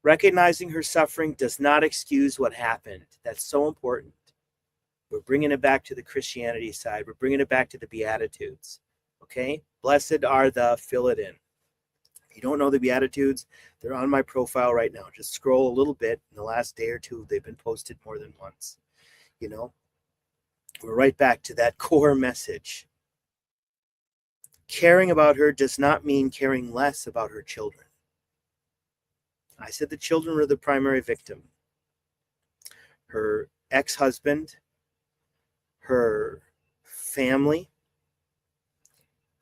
Recognizing her suffering does not excuse what happened. That's so important. We're bringing it back to the Christianity side. We're bringing it back to the Beatitudes. Okay? Blessed are the, fill it in. If you don't know the Beatitudes, they're on my profile right now. Just scroll a little bit. In the last day or two, they've been posted more than once. You know? We're right back to that core message. Caring about her does not mean caring less about her children. I said the children were the primary victim. Her ex-husband, her family,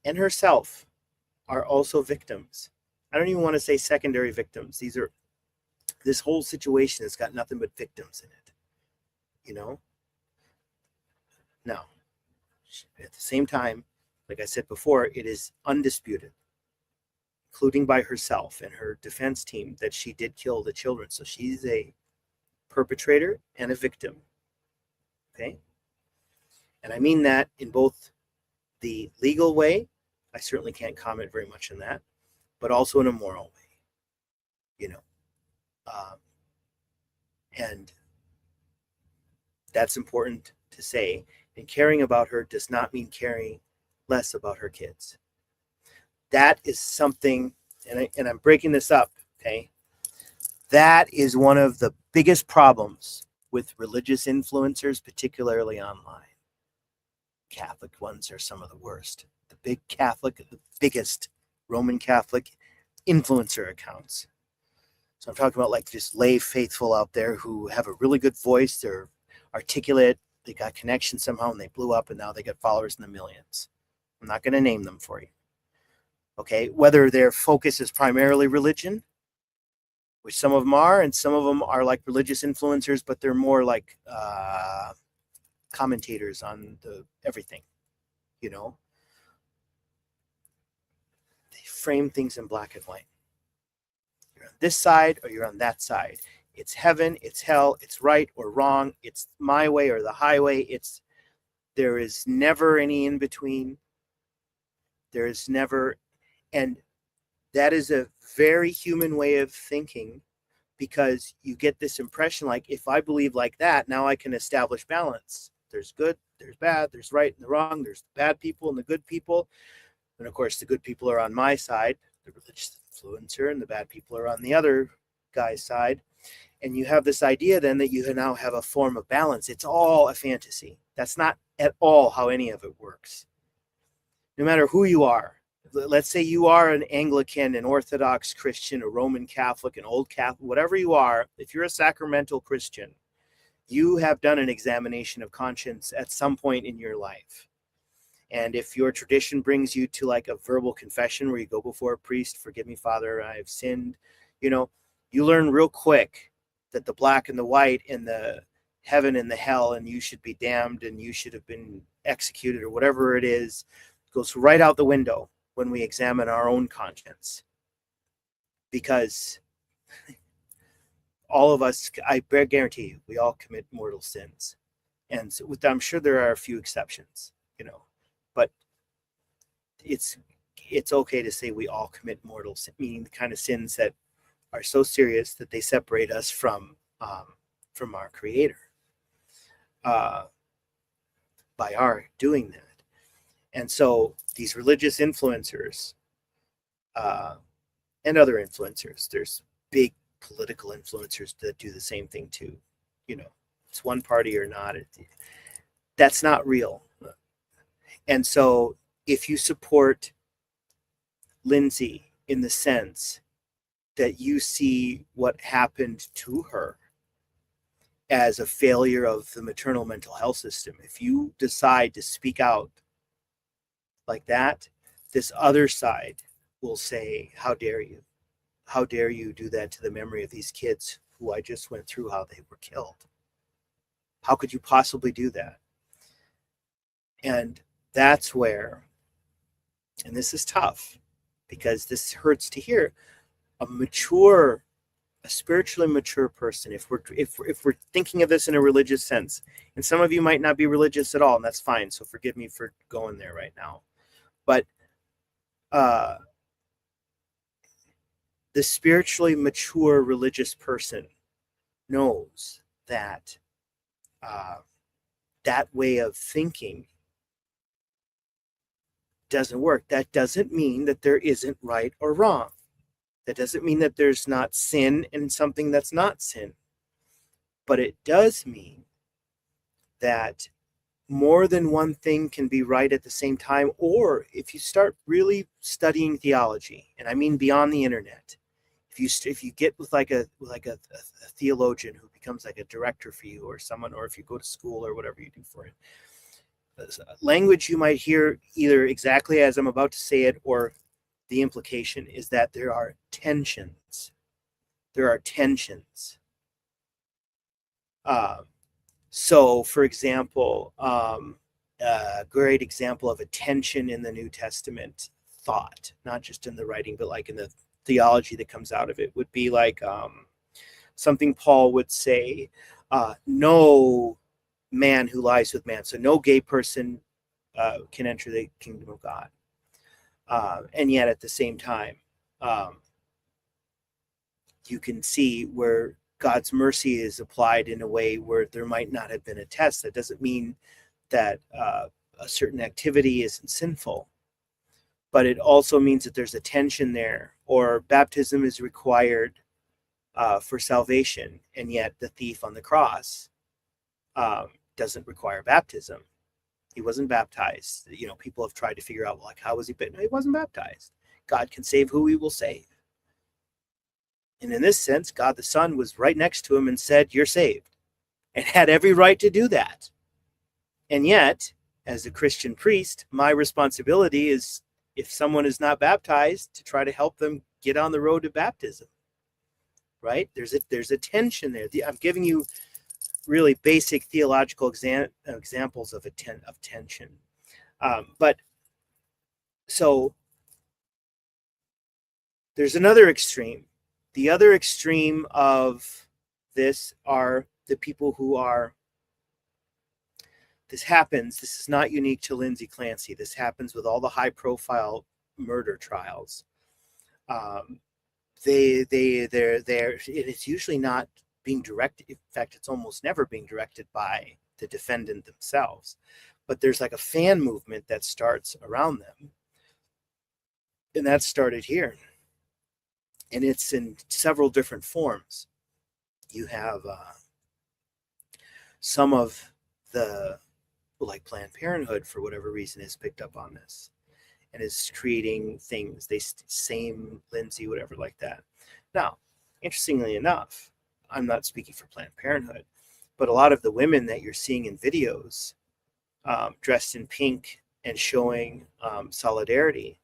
and herself are also victims. I don't even want to say secondary victims. This whole situation has got nothing but victims in it. You know? Now, at the same time, like I said before, it is undisputed, including by herself and her defense team, that she did kill the children. So she's a perpetrator and a victim. Okay? And I mean that in both the legal way, I certainly can't comment very much on that, but also in a moral way, you know. And that's important to say. And caring about her does not mean caring less about her kids. That is something, and I'm breaking this up, okay? That is one of the biggest problems with religious influencers, particularly online. Catholic ones are some of the worst. The biggest Roman Catholic influencer accounts. So I'm talking about like just lay faithful out there who have a really good voice, they're articulate, they got connection somehow, and they blew up, and now they got followers in the millions. I'm not going to name them for you. Okay, whether their focus is primarily religion, which some of them are, and some of them are like religious influencers, but they're more like commentators on everything, you know. They frame things in black and white. You're on this side or you're on that side. It's heaven, it's hell, it's right or wrong, it's my way or the highway. There is never any in between. There is never, and that is a very human way of thinking, because you get this impression like, if I believe like that, now I can establish balance. There's good, there's bad, there's right and the wrong, there's the bad people and the good people. And of course, the good people are on my side, the religious influencer, and the bad people are on the other guy's side. And you have this idea then that you now have a form of balance. It's all a fantasy. That's not at all how any of it works. No matter who you are, let's say you are an Anglican, an Orthodox Christian, a Roman Catholic, an Old Catholic, whatever you are, if you're a sacramental Christian, you have done an examination of conscience at some point in your life. And if your tradition brings you to like a verbal confession where you go before a priest, forgive me, Father, I have sinned, you know, you learn real quick that the black and the white and the heaven and the hell, and you should be damned and you should have been executed or whatever it is, goes right out the window when we examine our own conscience. Because all of us, I guarantee you, we all commit mortal sins. And so I'm sure there are a few exceptions, you know, but it's okay to say we all commit mortal sin, meaning the kind of sins that are so serious that they separate us from our Creator by our doing that. And so these religious influencers and other influencers, there's big political influencers that do the same thing too. it's one party or not. That's not real. And so if you support Lindsay in the sense that you see what happened to her as a failure of the maternal mental health system, if you decide to speak out like that, this other side will say, how dare you? How dare you do that to the memory of these kids who I just went through how they were killed? How could you possibly do that? And that's where, and this is tough because this hurts to hear, a spiritually mature person, if we're thinking of this in a religious sense, and some of you might not be religious at all, and that's fine, so forgive me for going there right now, but the spiritually mature religious person knows that that way of thinking doesn't work. That doesn't mean that there isn't right or wrong. That doesn't mean that there's not sin in something that's not sin. But it does mean that more than one thing can be right at the same time. Or if you start really studying theology, and I mean beyond the internet, if you get with like a theologian who becomes like a director for you or someone, or if you go to school or whatever you do for it, language you might hear either exactly as I'm about to say it, or the implication is that there are tensions. There are tensions. So, for example, a great example of a tension in the New Testament thought, not just in the writing, but like in the theology that comes out of it, would be like something Paul would say, no man who lies with man. So no gay person can enter the kingdom of God. And yet at the same time, you can see where God's mercy is applied in a way where there might not have been a test. That doesn't mean that a certain activity isn't sinful, but it also means that there's a tension there, or baptism is required for salvation, and yet the thief on the cross doesn't require baptism. He wasn't baptized. People have tried to figure out, like, how was he bitten? No, he wasn't baptized. God can save who he will save. And in this sense, God the Son was right next to him and said, you're saved, and had every right to do that. And yet, as a Christian priest, my responsibility is, if someone is not baptized, to try to help them get on the road to baptism. Right? There's a tension there. I'm giving you really basic theological examples of tension. But so there's another extreme. The other extreme of this are the people who are, this happens, this is not unique to Lindsay Clancy. This happens with all the high profile murder trials. It's usually not being directed. In fact, it's almost never being directed by the defendant themselves, but there's like a fan movement that starts around them. And that started here. And it's in several different forms. You have some of the, like Planned Parenthood, for whatever reason, has picked up on this and is creating things. They same Lindsay, whatever like that. Now, interestingly enough, I'm not speaking for Planned Parenthood, but a lot of the women that you're seeing in videos dressed in pink and showing solidarity,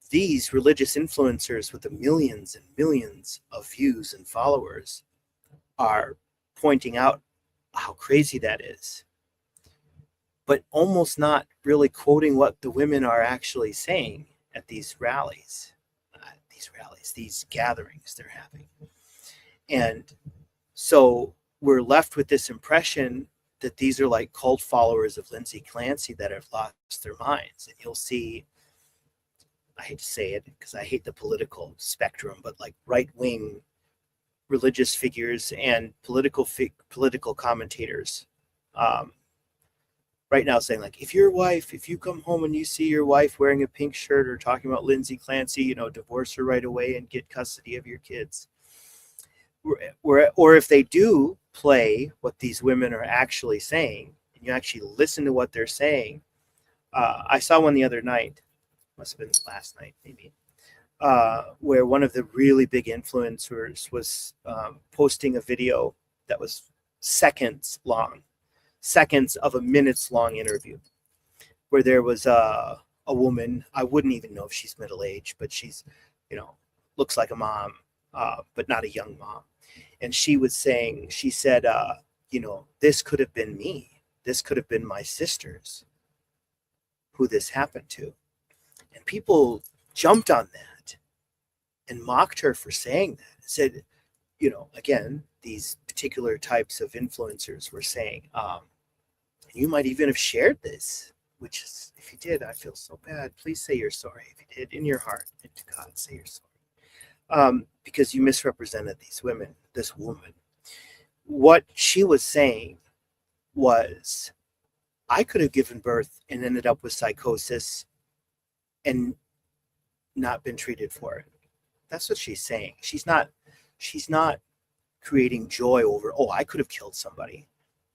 these religious influencers with the millions and millions of views and followers are pointing out how crazy that is, but almost not really quoting what the women are actually saying at these rallies, these gatherings they're having. And so we're left with this impression that these are like cult followers of Lindsay Clancy that have lost their minds. And you'll see, I hate to say it because I hate the political spectrum, but like right-wing religious figures and political commentators right now saying, like, if you come home and you see your wife wearing a pink shirt or talking about Lindsay Clancy, divorce her right away and get custody of your kids. or if they do play what these women are actually saying, and you actually listen to what they're saying. I saw one the other night, must have been last night maybe, where one of the really big influencers was posting a video that was seconds of a minute's long interview, where there was a woman. I wouldn't even know if she's middle-aged, but she's, looks like a mom, but not a young mom. And she said, this could have been me. This could have been my sisters who this happened to. And people jumped on that and mocked her for saying that. Said, again, these particular types of influencers were saying, you might even have shared this, which is, if you did, I feel so bad. Please say you're sorry. If you did, in your heart, and to God, say you're sorry. Because you misrepresented this woman. What she was saying was, I could have given birth and ended up with psychosis and not been treated for it. That's what she's saying. She's not creating joy over, I could have killed somebody.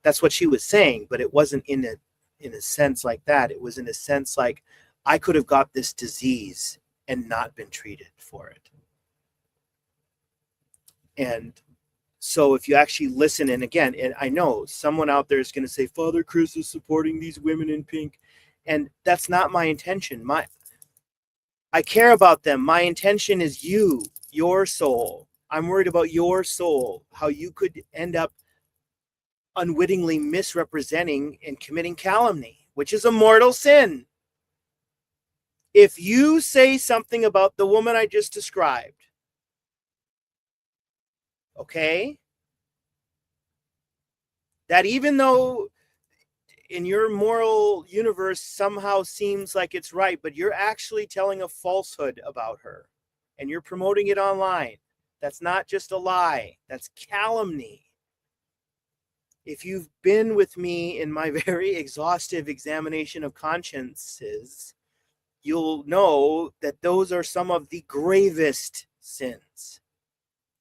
That's what she was saying, but it wasn't in a sense like that. It was in a sense like, I could have got this disease and not been treated for it. And so if you actually listen, and again, and I know someone out there is going to say, Father Chris is supporting these women in pink. And that's not my intention. I care about them. My intention is your soul. I'm worried about your soul, how you could end up unwittingly misrepresenting and committing calumny, which is a mortal sin. If you say something about the woman I just described, okay, that even though in your moral universe somehow seems like it's right, but you're actually telling a falsehood about her and you're promoting it online. That's not just a lie. That's calumny. If you've been with me in my very exhaustive examination of consciences, you'll know that those are some of the gravest sins.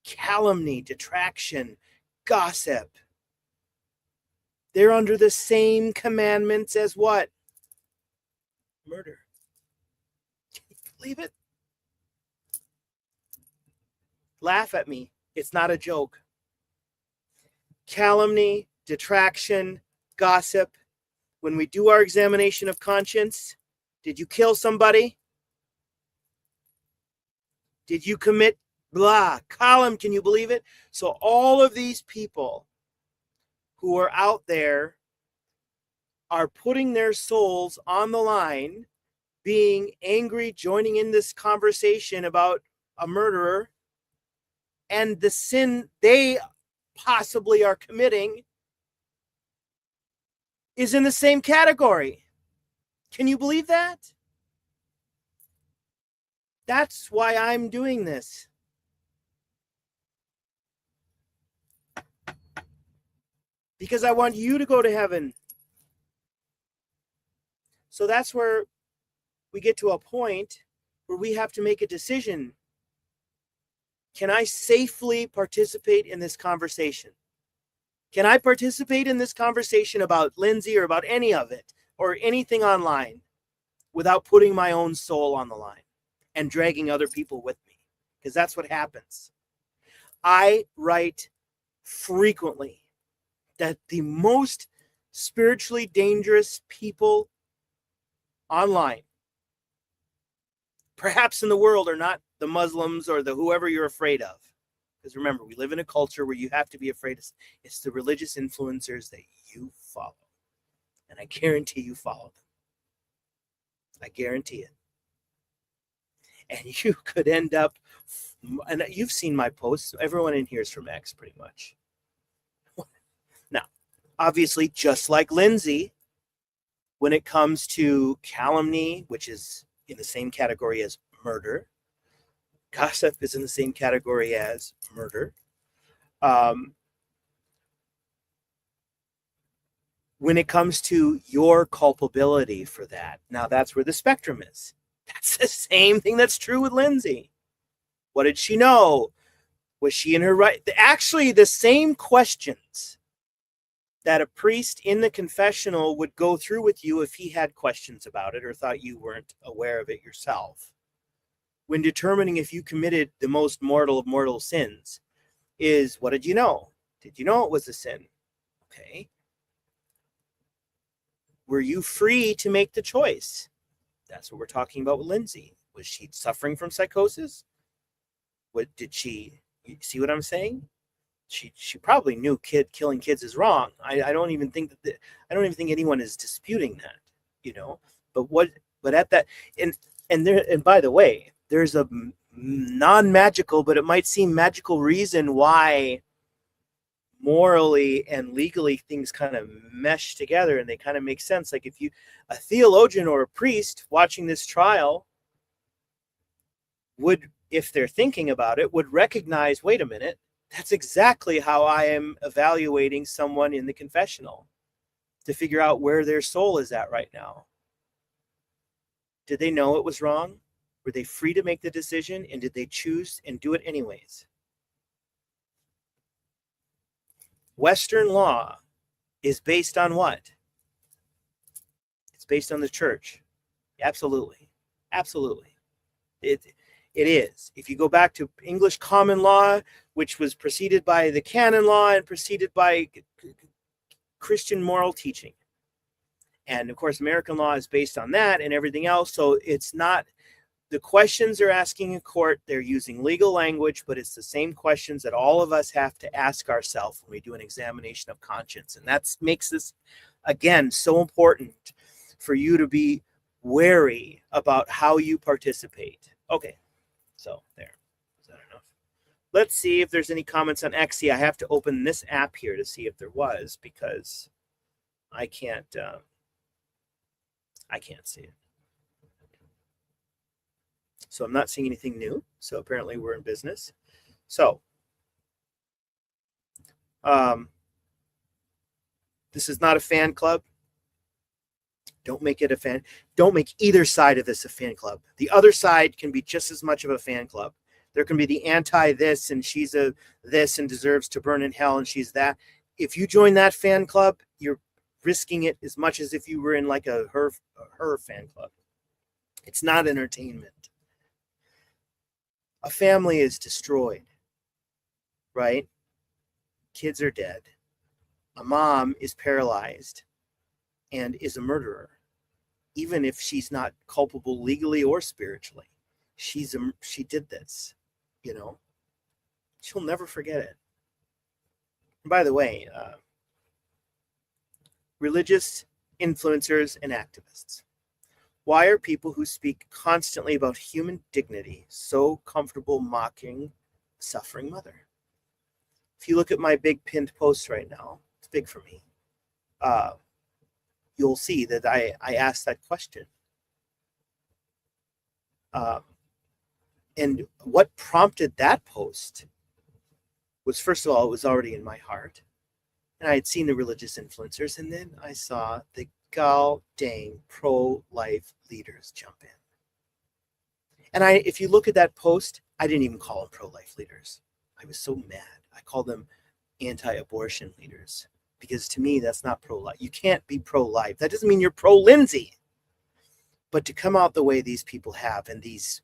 Calumny, detraction, gossip. They're under the same commandments as what? Murder. Can you believe it? Laugh at me. It's not a joke. Calumny, detraction, gossip. When we do our examination of conscience, did you kill somebody? Did you commit column? Can you believe it? So all of these people who are out there are putting their souls on the line, being angry, joining in this conversation about a murderer and the sin they possibly are committing is in the same category. Can you believe that? That's why I'm doing this. Because I want you to go to heaven. So that's where we get to a point where we have to make a decision. Can I safely participate in this conversation? Can I participate in this conversation about Lindsay or about any of it or anything online without putting my own soul on the line and dragging other people with me? Because that's what happens. I write frequently that the most spiritually dangerous people online, perhaps in the world, are not the Muslims or the whoever you're afraid of. Because remember, we live in a culture where you have to be afraid of. It's the religious influencers that you follow. And I guarantee you follow them. I guarantee it. And you could end up, and you've seen my posts. Everyone in here is from X pretty much. Now, obviously, just like Lindsay, when it comes to calumny, which is in the same category as murder, gossip is in the same category as murder. When it comes to your culpability for that, now that's where the spectrum is. That's the same thing that's true with Lindsay. What did she know? Was she in her right? Actually, the same questions that a priest in the confessional would go through with you if he had questions about it or thought you weren't aware of it yourself, when determining if you committed the most mortal of mortal sins, is, what did you know? Did you know it was a sin? Okay. Were you free to make the choice? That's what we're talking about with Lindsay. Was she suffering from psychosis? What did she, you see what I'm saying? She probably knew killing kids is wrong. I don't even think I don't even think anyone is disputing that, you know. But at that, and by the way, there's a non-magical, but it might seem magical reason why morally and legally things kind of mesh together and they kind of make sense. Like if you, a theologian or a priest watching this trial would, if they're thinking about it, would recognize, wait a minute, that's exactly how I am evaluating someone in the confessional, to figure out where their soul is at right now. Did they know it was wrong? Were they free to make the decision? And did they choose and do it anyways? Western law is based on what? It's based on the church. Absolutely. Absolutely. It is. If you go back to English common law, which was preceded by the canon law and preceded by Christian moral teaching. And of course, American law is based on that and everything else. So it's not, the questions they're asking in court, they're using legal language, but it's the same questions that all of us have to ask ourselves when we do an examination of conscience. And that makes this, again, so important for you to be wary about how you participate. Okay, so there. Is that enough? Let's see if there's any comments on X. I have to open this app here to see if there was, because I can't see it. So I'm not seeing anything new. So apparently we're in business. So this is not a fan club. Don't make it a fan. Don't make either side of this a fan club. The other side can be just as much of a fan club. There can be the anti this and she's a this and deserves to burn in hell and she's that. If you join that fan club, you're risking it as much as if you were in like a her fan club. It's not entertainment. A family is destroyed, right? Kids are dead. A mom is paralyzed and is a murderer, even if she's not culpable legally or spiritually. She did this, you know. She'll never forget it. And by the way, religious influencers and activists. Why are people who speak constantly about human dignity so comfortable mocking a suffering mother? If you look at my big pinned post right now, it's big for me. You'll see that I asked that question. And what prompted that post was, first of all, it was already in my heart. And I had seen the religious influencers, and then I saw the god dang pro-life leaders jump in. And if you look at that post, I didn't even call them pro-life leaders. I was so mad. I called them anti-abortion leaders, because to me, that's not pro-life. You can't be pro-life. That doesn't mean you're pro-Lindsay. But to come out the way these people have, and these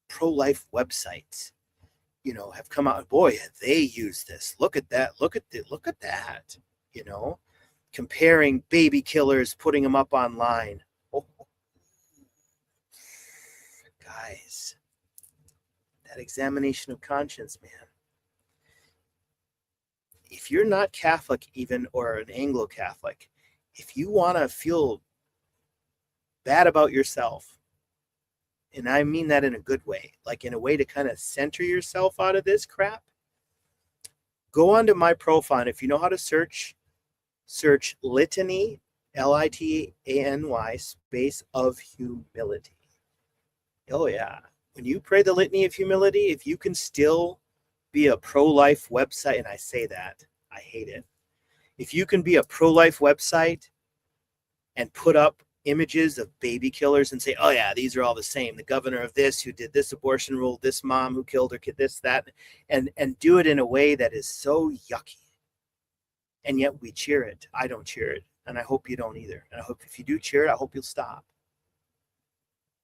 pro-life websites, you know, have come out, boy, they use this. Look at that. Look at that. You know, comparing baby killers, putting them up online. Oh. Guys, that examination of conscience, man. If you're not Catholic even, or an Anglo-Catholic, if you want to feel bad about yourself, and I mean that in a good way, like in a way to kind of center yourself out of this crap, go onto my profile. And if you know how to search litany, Litany, space of humility. Oh yeah. When you pray the litany of humility, if you can still be a pro-life website, and I say that, I hate it. If you can be a pro-life website and put up images of baby killers and say, oh yeah, these are all the same. The governor of this, who did this abortion rule, this mom who killed her kid, this, that, and do it in a way that is so yucky. And yet we cheer it. I don't cheer it. And I hope you don't either. And I hope if you do cheer it, I hope you'll stop.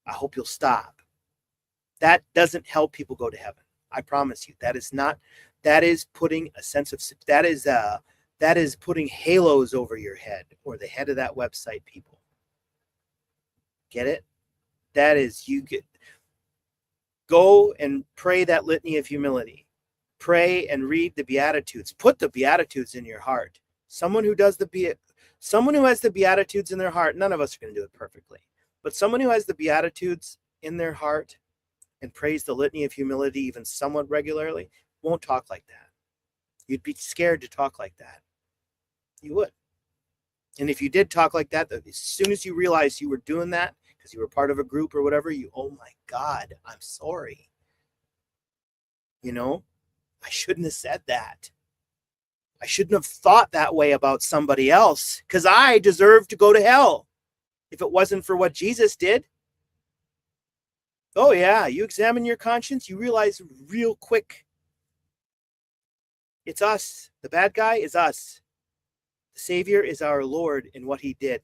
I hope you'll stop. That doesn't help people go to heaven. I promise you. That is not, that is putting a sense of, that is putting halos over your head or the head of that website, people. Get it? That is, go and pray that litany of humility. Pray and read the Beatitudes. Put the Beatitudes in your heart. Someone who has the Beatitudes in their heart, none of us are going to do it perfectly, but someone who has the Beatitudes in their heart and prays the litany of humility even somewhat regularly won't talk like that. You'd be scared to talk like that. You would. And if you did talk like that, as soon as you realized you were doing that because you were part of a group or whatever, oh my God, I'm sorry. I shouldn't have said that. I shouldn't have thought that way about somebody else because I deserve to go to hell if it wasn't for what Jesus did. Oh yeah, you examine your conscience, you realize real quick, it's us. The bad guy is us. The Savior is our Lord in what he did.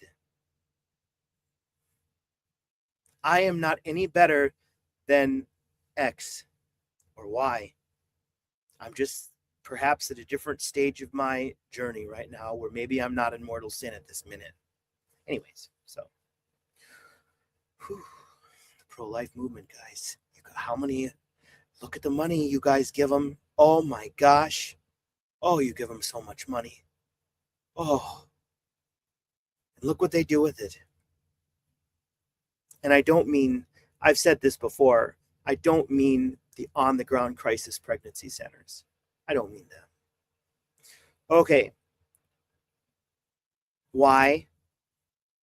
I am not any better than X or Y. I'm just perhaps at a different stage of my journey right now where maybe I'm not in mortal sin at this minute. Anyways, so pro-life movement, guys. How many, look at the money you guys give them. Oh my gosh. Oh, you give them so much money. Oh, and look what they do with it. And I don't mean, I've said this before, I don't mean the on-the-ground crisis pregnancy centers. I don't mean that. Okay. Why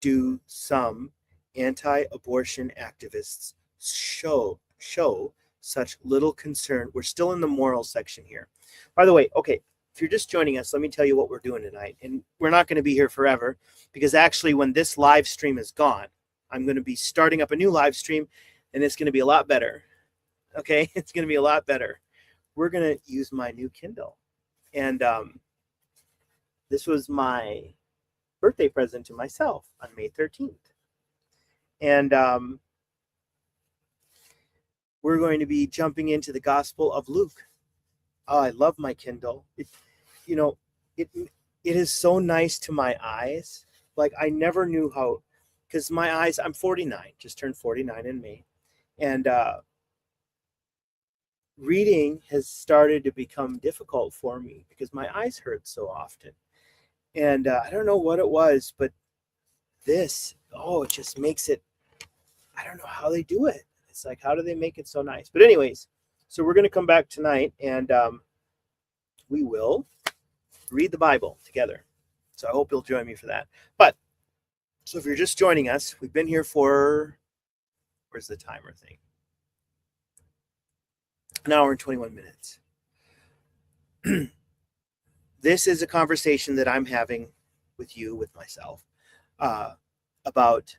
do some anti-abortion activists show such little concern? We're still in the moral section here. By the way, okay, if you're just joining us, let me tell you what we're doing tonight. And we're not going to be here forever because actually when this live stream is gone, I'm going to be starting up a new live stream and it's going to be a lot better. Okay, it's going to be a lot better. We're going to use my new Kindle. And this was my birthday present to myself on May 13th. And we're going to be jumping into the Gospel of Luke. Oh, I love my Kindle. It is so nice to my eyes. Like I never knew how, because my eyes, I'm 49, just turned 49 in May. And reading has started to become difficult for me because my eyes hurt so often. And I don't know what it was, but this, it just makes it, I don't know how they do it. It's like, how do they make it so nice? But anyways, so we're going to come back tonight and we will read the Bible together. So I hope you'll join me for that. But, so if you're just joining us, we've been here for, where's the timer thing? An hour and 21 minutes. This is a conversation that I'm having with you, with myself, about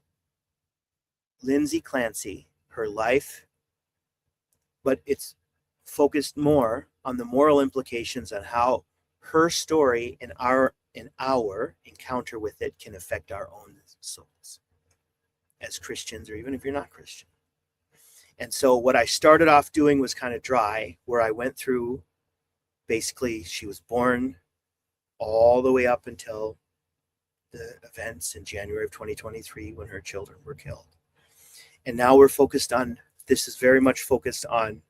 Lindsay Clancy, her life, but it's focused more on the moral implications on how her story and our encounter with it can affect our own souls as Christians, or even if you're not Christian. And so what I started off doing was kind of dry, where I went through, basically, she was born all the way up until the events in January of 2023 when her children were killed. And now we're focused on, this is very much focused on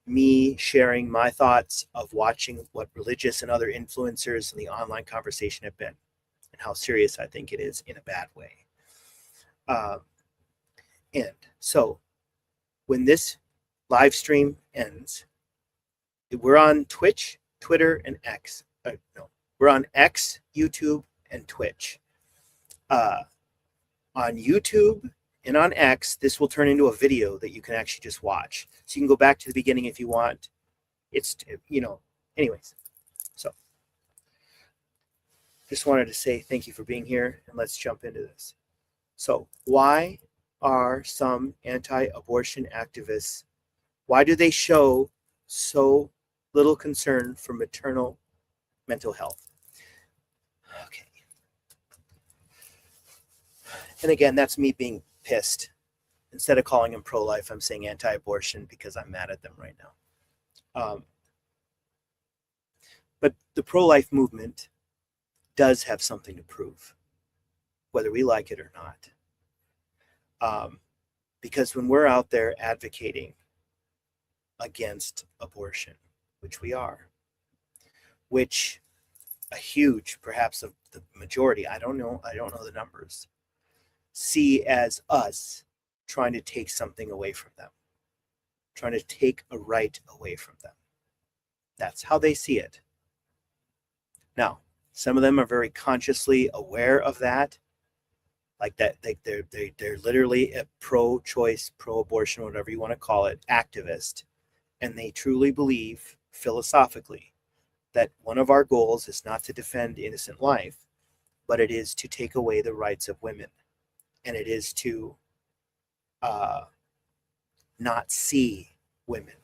me sharing my thoughts of watching what religious and other influencers in the online conversation have been and how serious I think it is in a bad way. And so when this live stream ends, we're on Twitch, Twitter, and X. We're on X, YouTube, and Twitch. On YouTube and on X, this will turn into a video that you can actually just watch. So you can go back to the beginning if you want. It's, anyways. So just wanted to say thank you for being here, and let's jump into this. So why are some anti-abortion activists, why do they show so little concern for maternal mental health? Okay. And again, that's me being pissed. Instead of calling them pro-life, I'm saying anti-abortion because I'm mad at them right now. But the pro-life movement does have something to prove, whether we like it or not. Because when we're out there advocating against abortion, which we are, which a huge, perhaps the majority, I don't know the numbers, see as us trying to take something away from them, trying to take a right away from them. That's how they see it. Now, some of them are very consciously aware of that, like that they're literally a pro-choice, pro-abortion, whatever you want to call it, activist, and they truly believe philosophically that one of our goals is not to defend innocent life, but it is to take away the rights of women, and it is to not see women.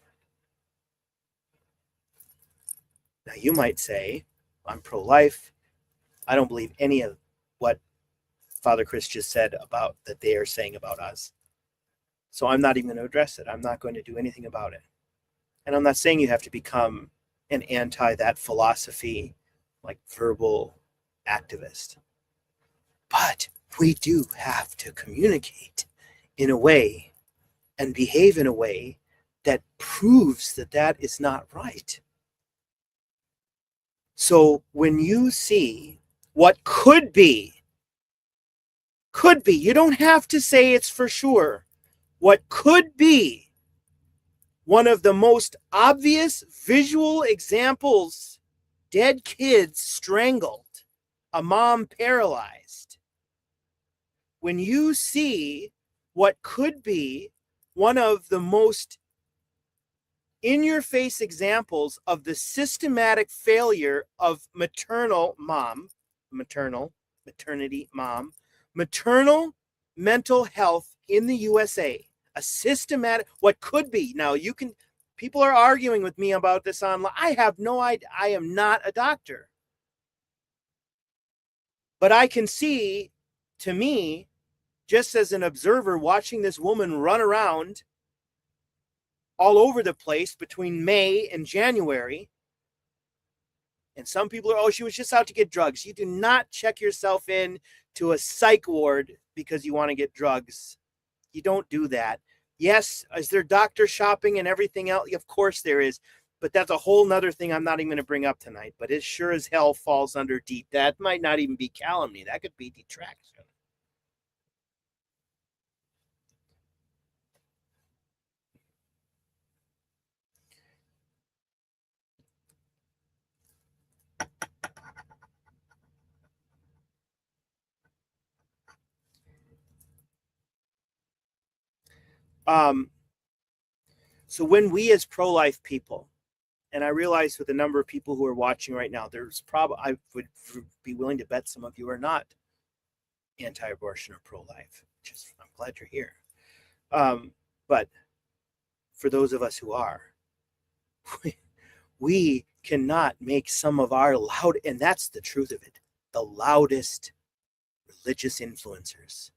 Now, you might say, I'm pro-life. I don't believe any of what Father Chris just said about that they are saying about us. So I'm not even going to address it. I'm not going to do anything about it. And I'm not saying you have to become an anti that philosophy, like verbal activist. But we do have to communicate in a way and behave in a way that proves that that is not right. So when you see what could be, you don't have to say it's for sure, what could be one of the most obvious visual examples, dead kids strangled, a mom paralyzed. When you see what could be one of the most in-your-face examples of the systematic failure of maternity mental health in the USA, a systematic, what could be. Now people are arguing with me about this online. I have no idea. I am not a doctor. But I can see, to me, just as an observer watching this woman run around all over the place between May and January. And some people are, she was just out to get drugs. You do not check yourself in to a psych ward because you want to get drugs. You don't do that. Yes, is there doctor shopping and everything else? Of course there is. But that's a whole nother thing I'm not even going to bring up tonight. But it sure as hell falls under deep. That might not even be calumny. That could be detraction. So when we as pro-life people, and I realize with the number of people who are watching right now, there's probably, I would be willing to bet some of you are not anti-abortion or pro-life, which is, I'm glad you're here. But for those of us who are, we cannot make some of our loud, and that's the truth of it, the loudest religious influencers,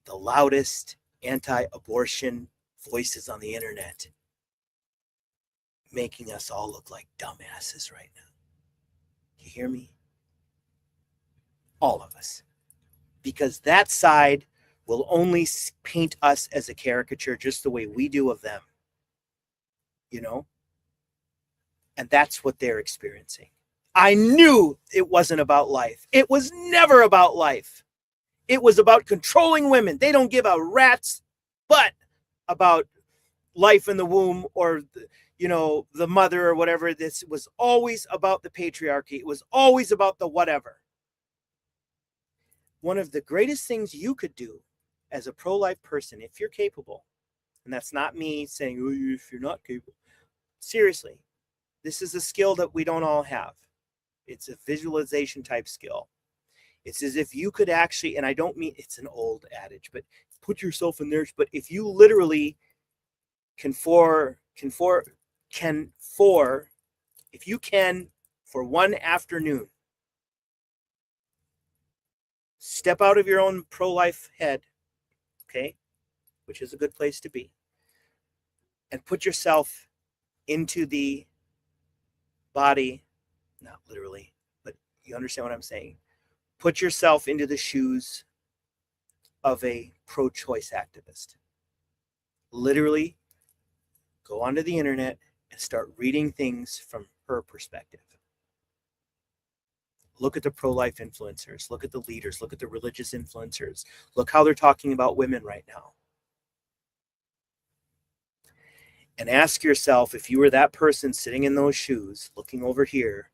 the loudest anti-abortion voices on the internet, making us all look like dumbasses right now. You hear me? All of us. Because that side will only paint us as a caricature just the way we do of them. You know? And that's what they're experiencing. I knew it wasn't about life. It was never about life. It was about controlling women. They don't give a rat's butt about life in the womb or the mother or whatever. This was always about the patriarchy. It was always about the whatever. One of the greatest things you could do as a pro-life person, if you're capable, and that's not me saying, oh, if you're not capable, seriously, this is a skill that we don't all have. It's a visualization type skill. It's as if you could actually, and I don't mean, it's an old adage, but put yourself in there. But if you literally if you can, for one afternoon, step out of your own pro-life head, okay, which is a good place to be, and put yourself into the body, not literally, but you understand what I'm saying. Put yourself into the shoes of a pro-choice activist. Literally, go onto the internet and start reading things from her perspective. Look at the pro-life influencers. Look at the leaders. Look at the religious influencers. Look how they're talking about women right now. And ask yourself, if you were that person sitting in those shoes, looking over here,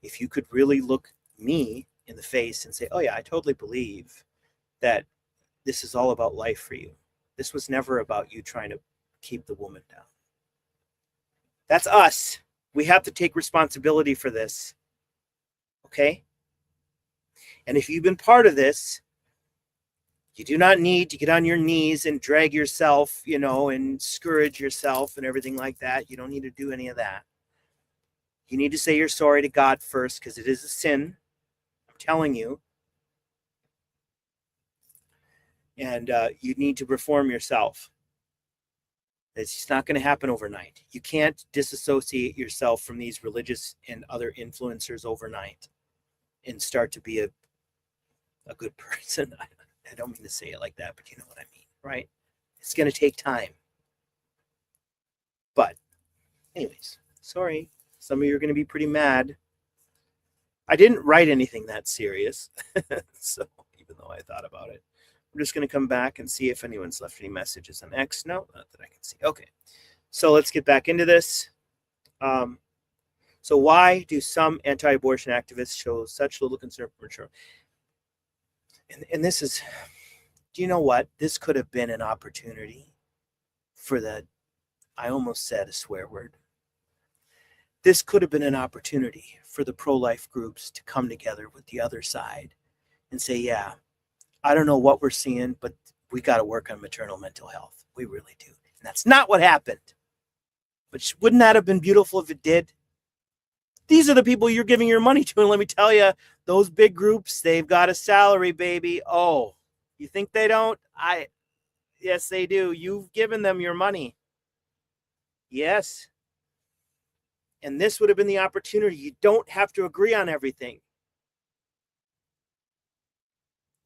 if you could really look me in the face and say, oh yeah, I totally believe that this is all about life for you. This was never about you trying to keep the woman down. That's us. We have to take responsibility for this. Okay? And if you've been part of this, you do not need to get on your knees and drag yourself, and scourge yourself and everything like that. You don't need to do any of that. You need to say you're sorry to God first, because it is a sin. I'm telling you. And you need to reform yourself. It's just not going to happen overnight. You can't disassociate yourself from these religious and other influencers overnight and start to be a good person. I don't mean to say it like that, but you know what I mean, right? It's going to take time. But anyways, sorry. Some of you are going to be pretty mad. I didn't write anything that serious. So even though I thought about it, I'm just going to come back and see if anyone's left any messages on X. No, not that I can see. Okay. So let's get back into this. So why do some anti-abortion activists show such little concern for mature? And this is, do you know what? This could have been an opportunity for I almost said a swear word. This could have been an opportunity for the pro-life groups to come together with the other side and say, yeah, I don't know what we're seeing, but we got to work on maternal mental health. We really do. And that's not what happened. But wouldn't that have been beautiful if it did? These are the people you're giving your money to. And let me tell you, those big groups, they've got a salary, baby. Oh, you think they don't? Yes, they do. You've given them your money. Yes. And this would have been the opportunity. You don't have to agree on everything.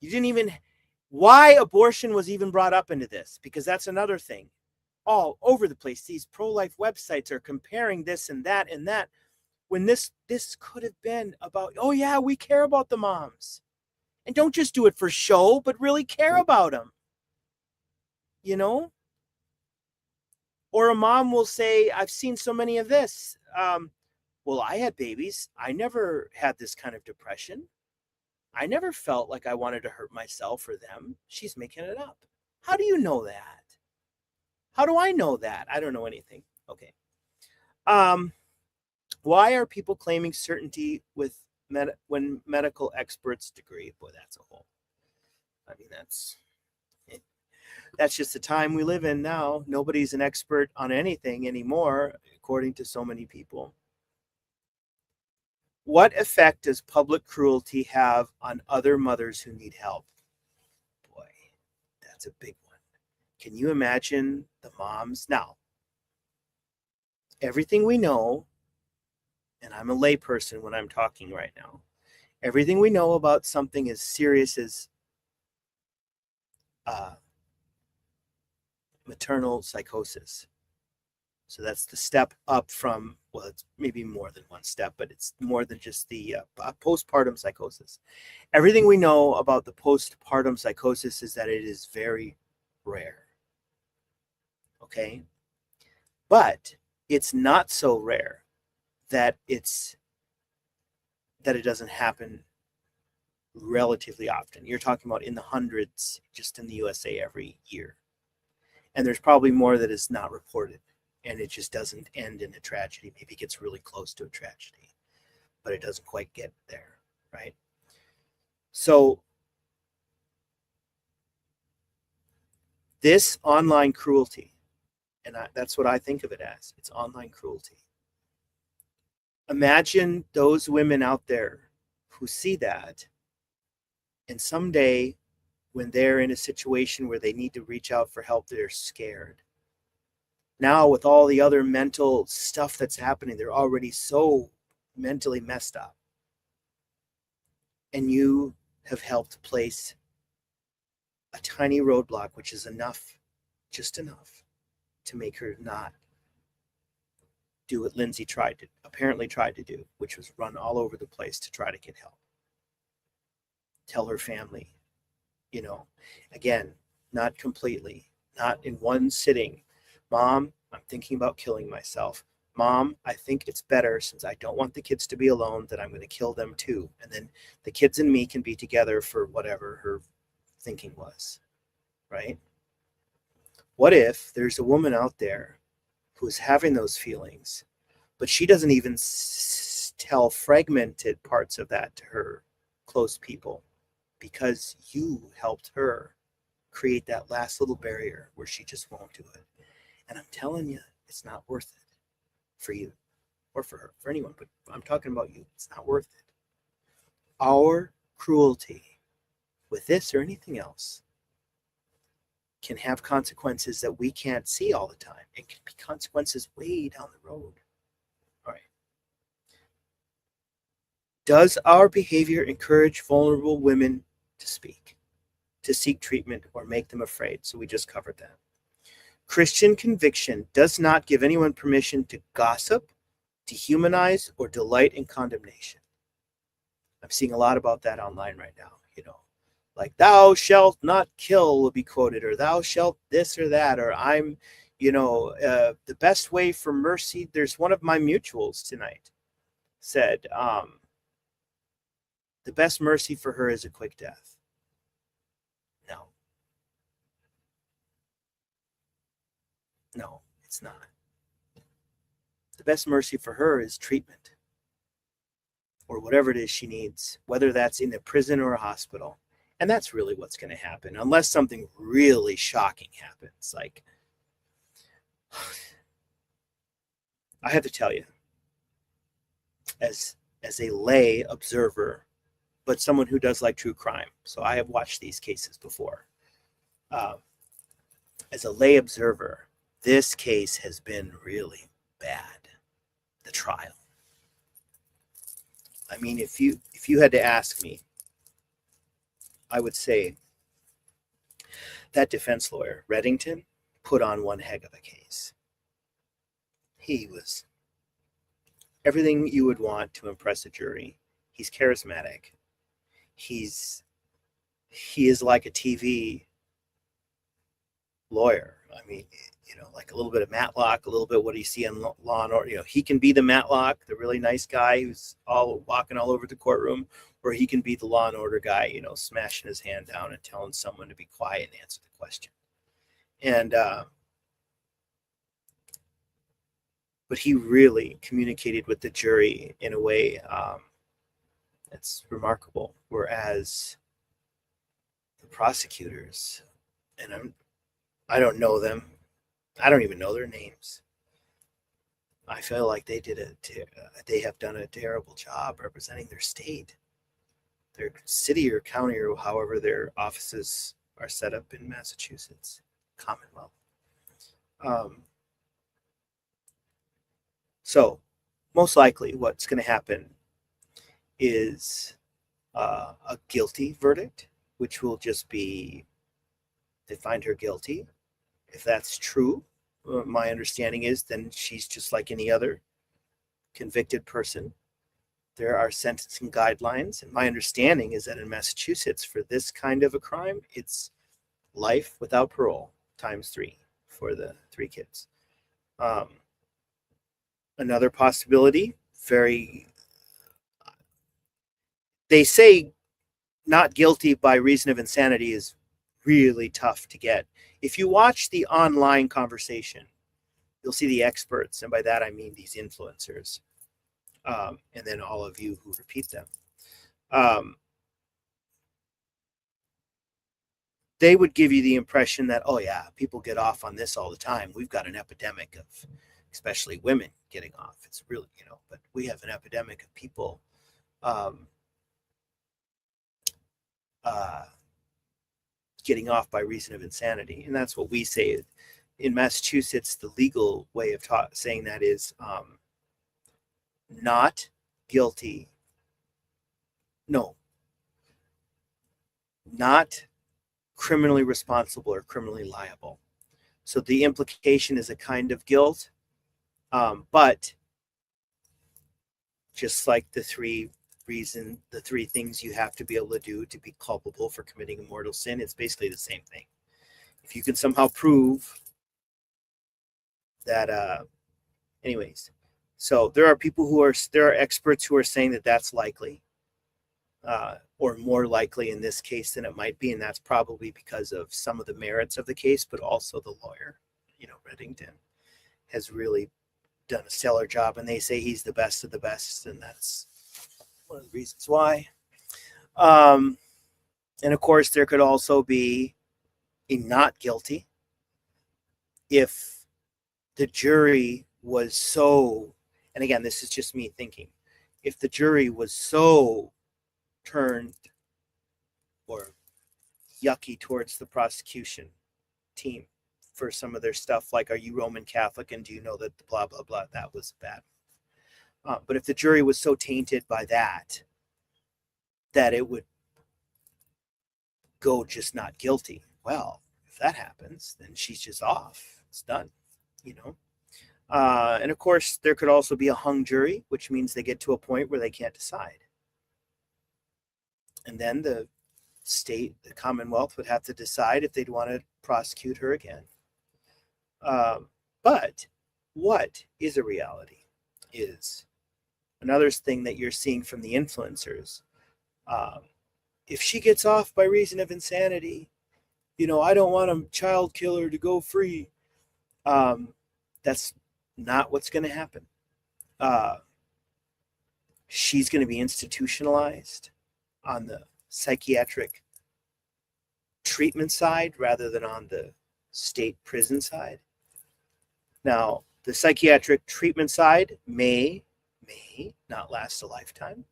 You didn't even, why abortion was even brought up into this, because that's another thing. All over the place, these pro-life websites are comparing this and that, when this could have been about, oh yeah, we care about the moms. And don't just do it for show, but really care about them. Or a mom will say, I've seen so many of this. Well, I had babies. I never had this kind of depression. I never felt like I wanted to hurt myself or them. She's making it up. How do you know that? How do I know that? I don't know anything. Okay. Why are people claiming certainty when medical experts disagree? Boy, that's a whole. I mean, that's just the time we live in now. Nobody's an expert on anything anymore, according to so many people. What effect does public cruelty have on other mothers who need help? Boy, that's a big one. Can you imagine the moms? Now, everything we know, and I'm a layperson when I'm talking right now, everything we know about something as serious as maternal psychosis. So that's the step up from, well, it's maybe more than one step, but it's more than just the postpartum psychosis. Everything we know about the postpartum psychosis is that it is very rare. Okay? But it's not so rare that it doesn't happen relatively often. You're talking about in the hundreds just in the USA every year. And there's probably more that is not reported. And it just doesn't end in a tragedy. Maybe it gets really close to a tragedy, but it doesn't quite get there, right? So this online cruelty, and that's what I think of it as, it's online cruelty. Imagine those women out there who see that, and someday when they're in a situation where they need to reach out for help, they're scared. Now with all the other mental stuff that's happening, they're already so mentally messed up. And you have helped place a tiny roadblock, which is enough, just enough, to make her not do what Lindsay apparently tried to do, which was run all over the place to try to get help. Tell her family, again, not completely, not in one sitting. Mom, I'm thinking about killing myself. Mom, I think it's better, since I don't want the kids to be alone, that I'm going to kill them too. And then the kids and me can be together for whatever her thinking was, right? What if there's a woman out there who's having those feelings, but she doesn't even tell fragmented parts of that to her close people, because you helped her create that last little barrier where she just won't do it. And I'm telling you, it's not worth it for you or for her, for anyone, but I'm talking about you. It's not worth it. Our cruelty with this or anything else can have consequences that we can't see all the time. It can be consequences way down the road. All right. Does our behavior encourage vulnerable women to speak, to seek treatment, or make them afraid? So we just covered that. Christian conviction does not give anyone permission to gossip, dehumanize, or delight in condemnation. I'm seeing a lot about that online right now, like thou shalt not kill will be quoted, or thou shalt this or that, or I'm, the best way for mercy. There's one of my mutuals tonight said, the best mercy for her is a quick death. No, it's not. The best mercy for her is treatment, or whatever it is she needs, whether that's in a prison or a hospital. And that's really what's going to happen, unless something really shocking happens. Like, I have to tell you, as a lay observer, but someone who does like true crime, so I have watched these cases before. As a lay observer, this case has been really bad, the trial. I mean, if you had to ask me, I would say that defense lawyer, Reddington, put on one heck of a case. He was everything you would want to impress a jury. He's charismatic. He is like a TV lawyer. I mean, like a little bit of Matlock, a little bit what do you see on Law and Order. He can be the Matlock, the really nice guy who's all walking all over the courtroom, or he can be the Law and Order guy, smashing his hand down and telling someone to be quiet and answer the question. And but he really communicated with the jury in a way that's remarkable. Whereas the prosecutors, and I don't know them. I don't even know their names. I feel like they have done a terrible job representing their state, their city or county, or however their offices are set up in Massachusetts, Commonwealth. So most likely what's going to happen is a guilty verdict, which will just be they find her guilty. If that's true, my understanding is then she's just like any other convicted person. There are sentencing guidelines, and my understanding is that in Massachusetts, for this kind of a crime, it's life without parole ×3 for the 3 kids. Another possibility, they say not guilty by reason of insanity is really tough to get. If you watch the online conversation, you'll see the experts, and by that I mean these influencers, and then all of you who repeat them. they would give you the impression that, oh yeah, people get off on this all the time. We've got an epidemic of, especially women getting off. It's really, but we have an epidemic of people um, uh, getting off by reason of insanity. And that's what we say. In Massachusetts, the legal way of saying that is not guilty. No, not criminally responsible or criminally liable. So the implication is a kind of guilt, but just like the three things you have to be able to do to be culpable for committing a mortal sin, it's basically the same thing. If you can somehow prove that, anyways, so there are experts who are saying that that's likely, or more likely in this case than it might be, and that's probably because of some of the merits of the case, but also the lawyer, Reddington, has really done a stellar job, and they say he's the best of the best, and that's one of the reasons why. And of course, there could also be a not guilty if the jury was so, and again, this is just me thinking, if the jury was so turned or yucky towards the prosecution team for some of their stuff, like, are you Roman Catholic and do you know that blah, blah, blah, that was bad. But if the jury was so tainted by that it would go just not guilty, well, if that happens, then she's just off. It's done, And of course, there could also be a hung jury, which means they get to a point where they can't decide. And then the state, the Commonwealth, would have to decide if they'd want to prosecute her again. But what is a reality is another thing that you're seeing from the influencers. If she gets off by reason of insanity, I don't want a child killer to go free. That's not what's going to happen. She's going to be institutionalized on the psychiatric treatment side rather than on the state prison side. Now, the psychiatric treatment side may not last a lifetime.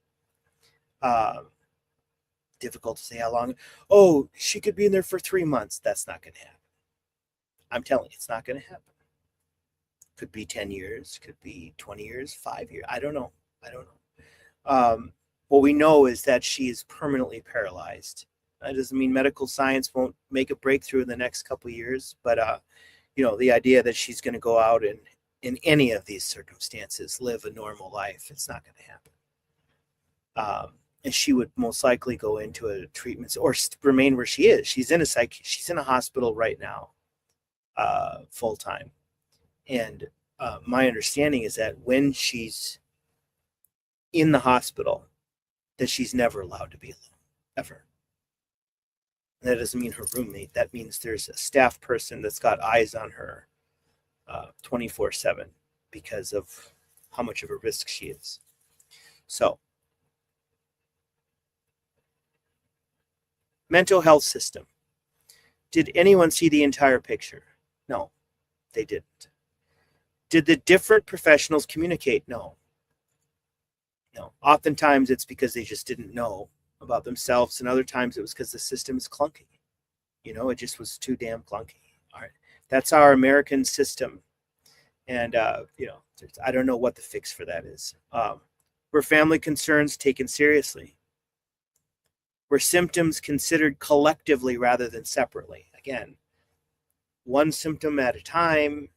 Difficult to say how long. Oh, she could be in there for 3 months. That's not going to happen. I'm telling you, it's not going to happen. Could be 10 years, could be 20 years, 5 years. I don't know. What we know is that she is permanently paralyzed. That doesn't mean medical science won't make a breakthrough in the next couple of years, but the idea that she's going to go out and in any of these circumstances live a normal life, it's not going to happen. And she would most likely go into a treatment or remain where she is. She's in a hospital right now, full time. And my understanding is that when she's in the hospital, that she's never allowed to be alone, ever. And that doesn't mean her roommate. That means there's a staff person that's got eyes on her 24/7 because of how much of a risk she is. So, mental health system. Did anyone see the entire picture? No, they didn't. Did the different professionals communicate? No. Oftentimes it's because they just didn't know about themselves, and other times it was because the system is clunky. It just was too damn clunky. All right, that's our American system, and I don't know what the fix for that is. Were family concerns taken seriously? Were symptoms considered collectively rather than separately? Again, one symptom at a time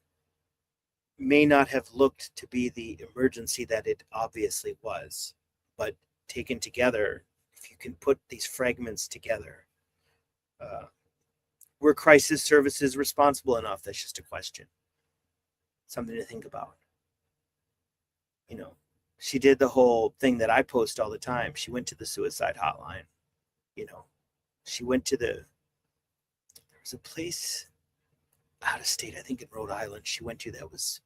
may not have looked to be the emergency that it obviously was, but taken together, if you can put these fragments together, were crisis services responsible enough? That's just a question. Something to think about. She did the whole thing that I post all the time. She went to the suicide hotline. She went to there was a place out of state, I think in Rhode Island, she went to that was,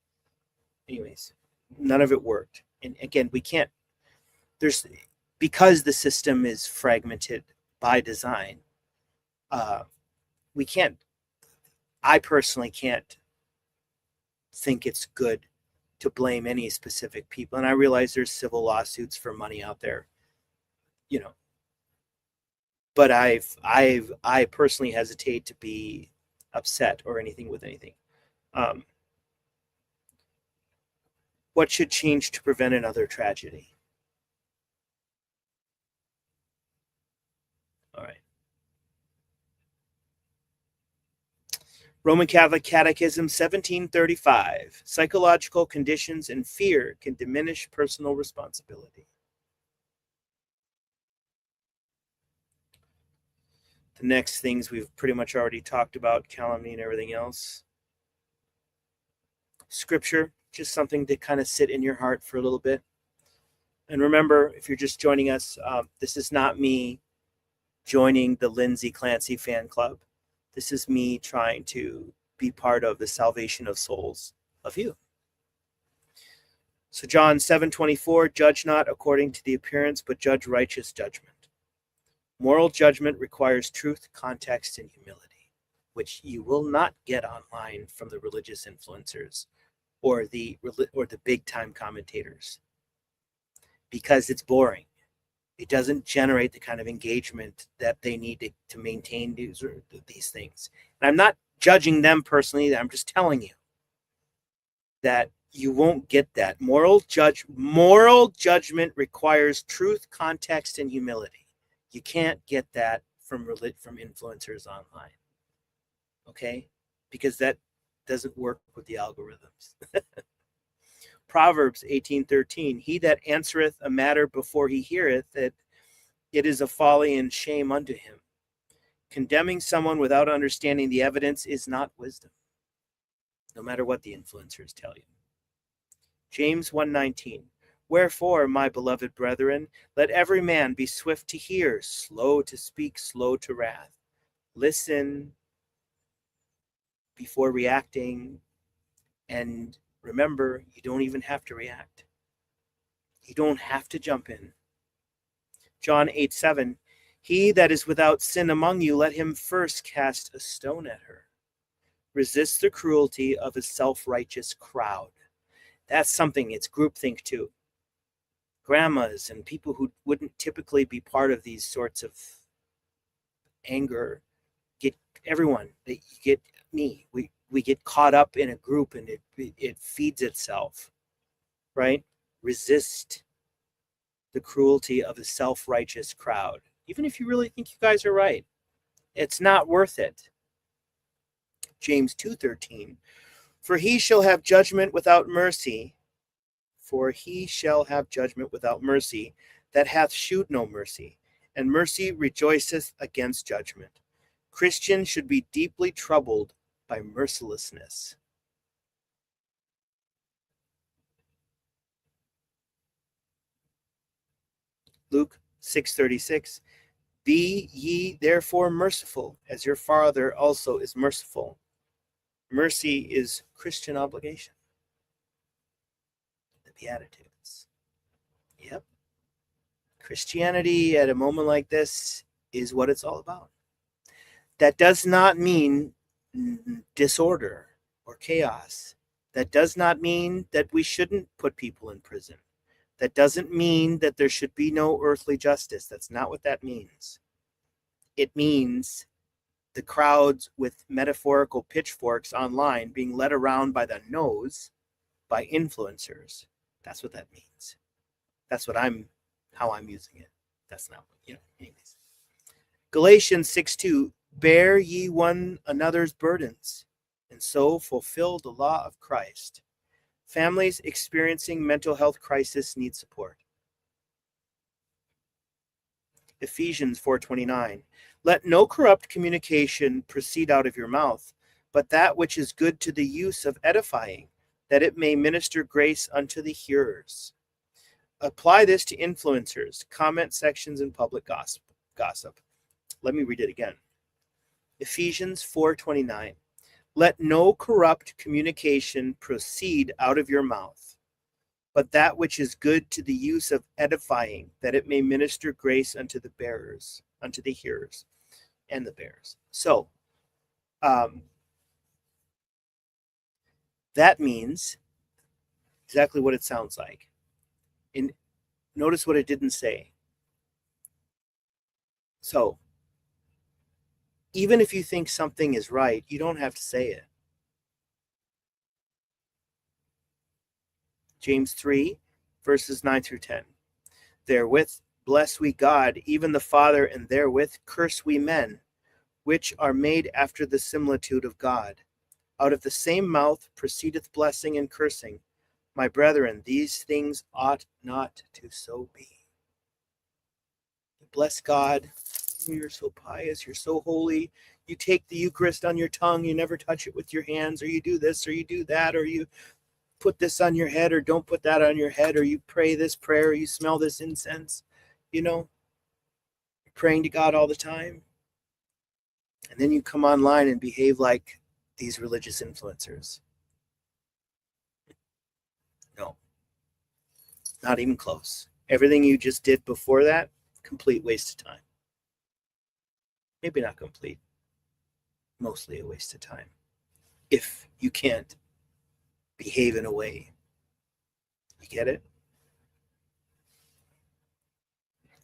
anyways, none of it worked. And again, because the system is fragmented by design, we can't, I personally can't think it's good to blame any specific people. And I realize there's civil lawsuits for money out there, but I personally hesitate to be upset or anything with anything. What should change to prevent another tragedy? All right. Roman Catholic Catechism 1735. Psychological conditions and fear can diminish personal responsibility. The next things we've pretty much already talked about, calumny and everything else. Scripture, just something to kind of sit in your heart for a little bit. And remember, if you're just joining us, this is not me joining the Lindsay Clancy fan club. This is me trying to be part of the salvation of souls of you. So John 7:24, judge not according to the appearance, but judge righteous judgment. Moral judgment requires truth, context, and humility, which you will not get online from the religious influencers or the big-time commentators, because it's boring. It doesn't generate the kind of engagement that they need to maintain these things. And I'm not judging them personally. I'm just telling you that you won't get that. Moral judgment requires truth, context, and humility. You can't get that from influencers online. Okay? Because that doesn't work with the algorithms. Proverbs 18:13, he that answereth a matter before he heareth it, it is a folly and shame unto him. Condemning someone without understanding the evidence is not wisdom, no matter what the influencers tell you. James 1:19, wherefore, my beloved brethren, let every man be swift to hear, slow to speak, slow to wrath. Listen before reacting, and remember, you don't even have to react. You don't have to jump in. John 8:7, he that is without sin among you, let him first cast a stone at her. Resist the cruelty of a self-righteous crowd. That's something, it's groupthink too. Grandmas and people who wouldn't typically be part of these sorts of anger get everyone. You get me. We get caught up in a group and it feeds itself, right? Resist the cruelty of a self-righteous crowd. Even if you really think you guys are right, it's not worth it. James 2:13, for he shall have judgment without mercy. For he shall have judgment without mercy that hath shewed no mercy, and mercy rejoiceth against judgment. Christians should be deeply troubled by mercilessness. Luke 6:36, be ye therefore merciful, as your Father also is merciful. Mercy is Christian obligation. The Beatitudes. Yep. Christianity at a moment like this is what it's all about. That does not mean disorder or chaos. That does not mean that we shouldn't put people in prison. That doesn't mean that there should be no earthly justice. That's not what that means. It means the crowds with metaphorical pitchforks online being led around by the nose by influencers. That's what that means. That's how I'm using it. That's not what, anyways. Galatians 6:2, bear ye one another's burdens, and so fulfill the law of Christ. Families experiencing mental health crisis need support. Ephesians 4:29, let no corrupt communication proceed out of your mouth, but that which is good to the use of edifying, that it may minister grace unto the hearers. Apply this to influencers, comment sections, and public gossip. Let me read it again. Ephesians 4:29. Let no corrupt communication proceed out of your mouth, but that which is good to the use of edifying, that it may minister grace unto the hearers, and the bearers. So, Um, that means exactly what it sounds like. And notice what it didn't say. So, even if you think something is right, you don't have to say it. James 3, verses 9 through 10. Therewith bless we God, even the Father, and therewith curse we men, which are made after the similitude of God. Out of the same mouth proceedeth blessing and cursing. My brethren, these things ought not to so be. Bless God. You're so pious. You're so holy. You take the Eucharist on your tongue. You never touch it with your hands, or you do this, or you do that, or you put this on your head, or don't put that on your head, or you pray this prayer, or you smell this incense. You know, you're praying to God all the time. And then you come online and behave like these religious influencers. No, not even close. Everything you just did before that, complete waste of time. Maybe not complete, mostly a waste of time. If you can't behave in a way. You get it?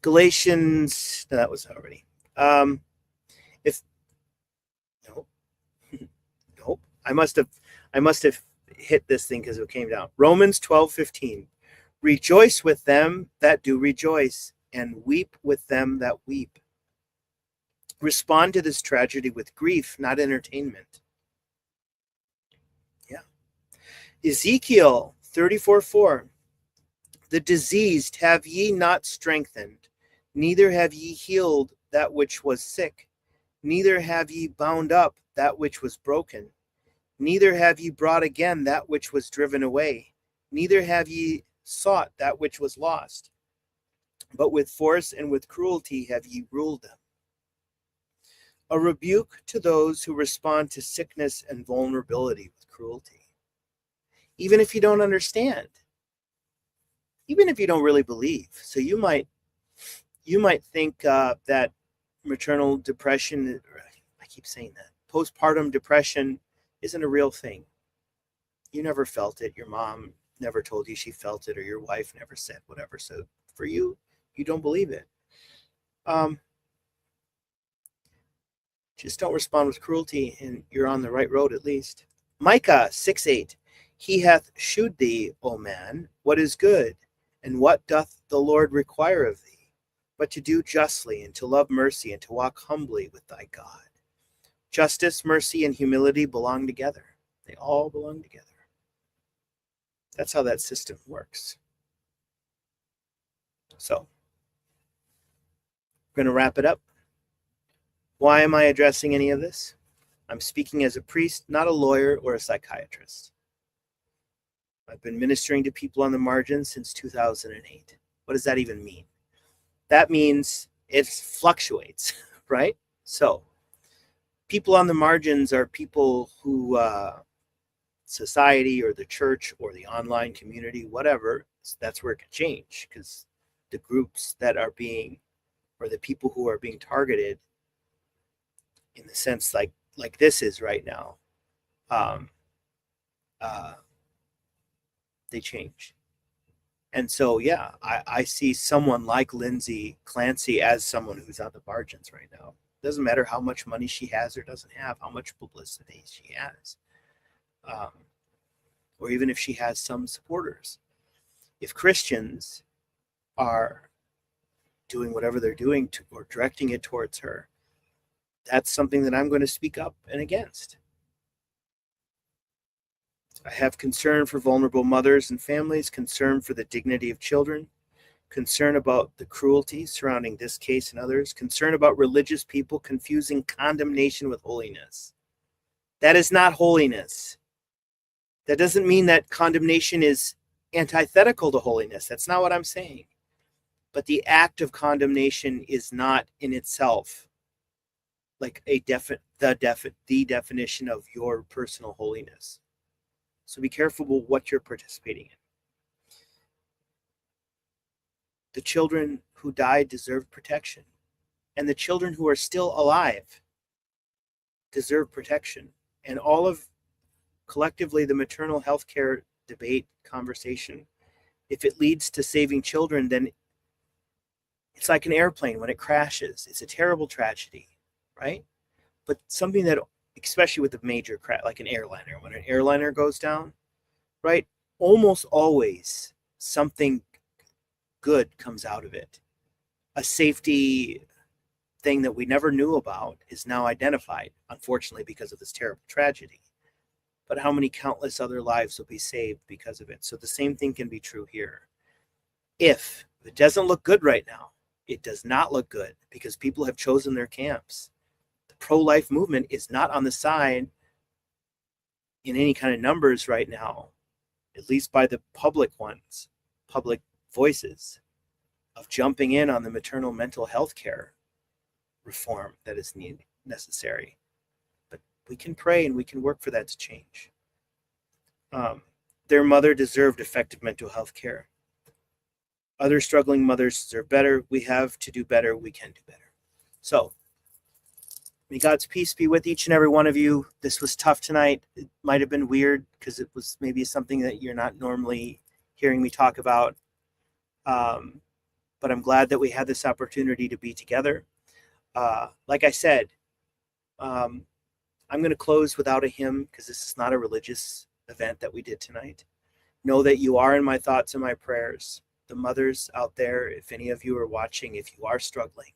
Galatians, no, that was already. If no, nope. I must have hit this thing because it came down. Romans 12:15. Rejoice with them that do rejoice, and weep with them that weep. Respond to this tragedy with grief, not entertainment. Yeah. Ezekiel 34:4. The diseased have ye not strengthened, neither have ye healed that which was sick, neither have ye bound up that which was broken, neither have ye brought again that which was driven away, neither have ye sought that which was lost, but with force and with cruelty have ye ruled them. A rebuke to those who respond to sickness and vulnerability with cruelty. Even if you don't understand, even if you don't really believe. So you might think that maternal depression, I keep saying that, postpartum depression isn't a real thing. You never felt it. Your mom never told you she felt it, or your wife never said whatever. So for you, you don't believe it. Just don't respond with cruelty, and you're on the right road at least. Micah 6:8. He hath shewed thee, O man, what is good, and what doth the Lord require of thee, but to do justly, and to love mercy, and to walk humbly with thy God. Justice, mercy, and humility belong together. They all belong together. That's how that system works. So, we're going to wrap it up. Why am I addressing any of this? I'm speaking as a priest, not a lawyer or a psychiatrist. I've been ministering to people on the margins since 2008. What does that even mean? That means it fluctuates, right? So, people on the margins are people who society or the church or the online community, whatever, that's where it can change, because the groups that are being, or the people who are being targeted in the sense like this is right now, they change. And so, yeah, I see someone like Lindsay Clancy as someone who's on the margins right now. Doesn't matter how much money she has or doesn't have, how much publicity she has, or even if she has some supporters. If Christians are doing whatever they're doing to, or directing it towards her, that's something that I'm going to speak up and against. I have concern for vulnerable mothers and families, concern for the dignity of children, concern about the cruelty surrounding this case and others, concern about religious people confusing condemnation with holiness. That is not holiness. That doesn't mean that condemnation is antithetical to holiness. That's not what I'm saying. But the act of condemnation is not in itself like the definition of your personal holiness. So be careful with what you're participating in. The children who died deserve protection, and the children who are still alive deserve protection. And all of collectively the maternal health care debate conversation, if it leads to saving children, then it's like an airplane when it crashes. It's a terrible tragedy, right? But something that, especially with a major crash, like an airliner, when an airliner goes down, right? Almost always something good comes out of it. A safety thing that we never knew about is now identified, unfortunately, because of this terrible tragedy. But how many countless other lives will be saved because of it? So the same thing can be true here. If it doesn't look good right now, it does not look good because people have chosen their camps. The pro-life movement is not on the side in any kind of numbers right now, at least by the public ones, public voices, of jumping in on the maternal mental health care reform that is necessary. But we can pray and we can work for that to change. Their mother deserved effective mental health care. Other struggling mothers deserve better. We have to do better. We can do better. So, may God's peace be with each and every one of you. This was tough tonight. It might have been weird because it was maybe something that you're not normally hearing me talk about. But I'm glad that we had this opportunity to be together. Like I said, I'm going to close without a hymn because this is not a religious event that we did tonight. Know that you are in my thoughts and my prayers. The mothers out there, if any of you are watching, if you are struggling,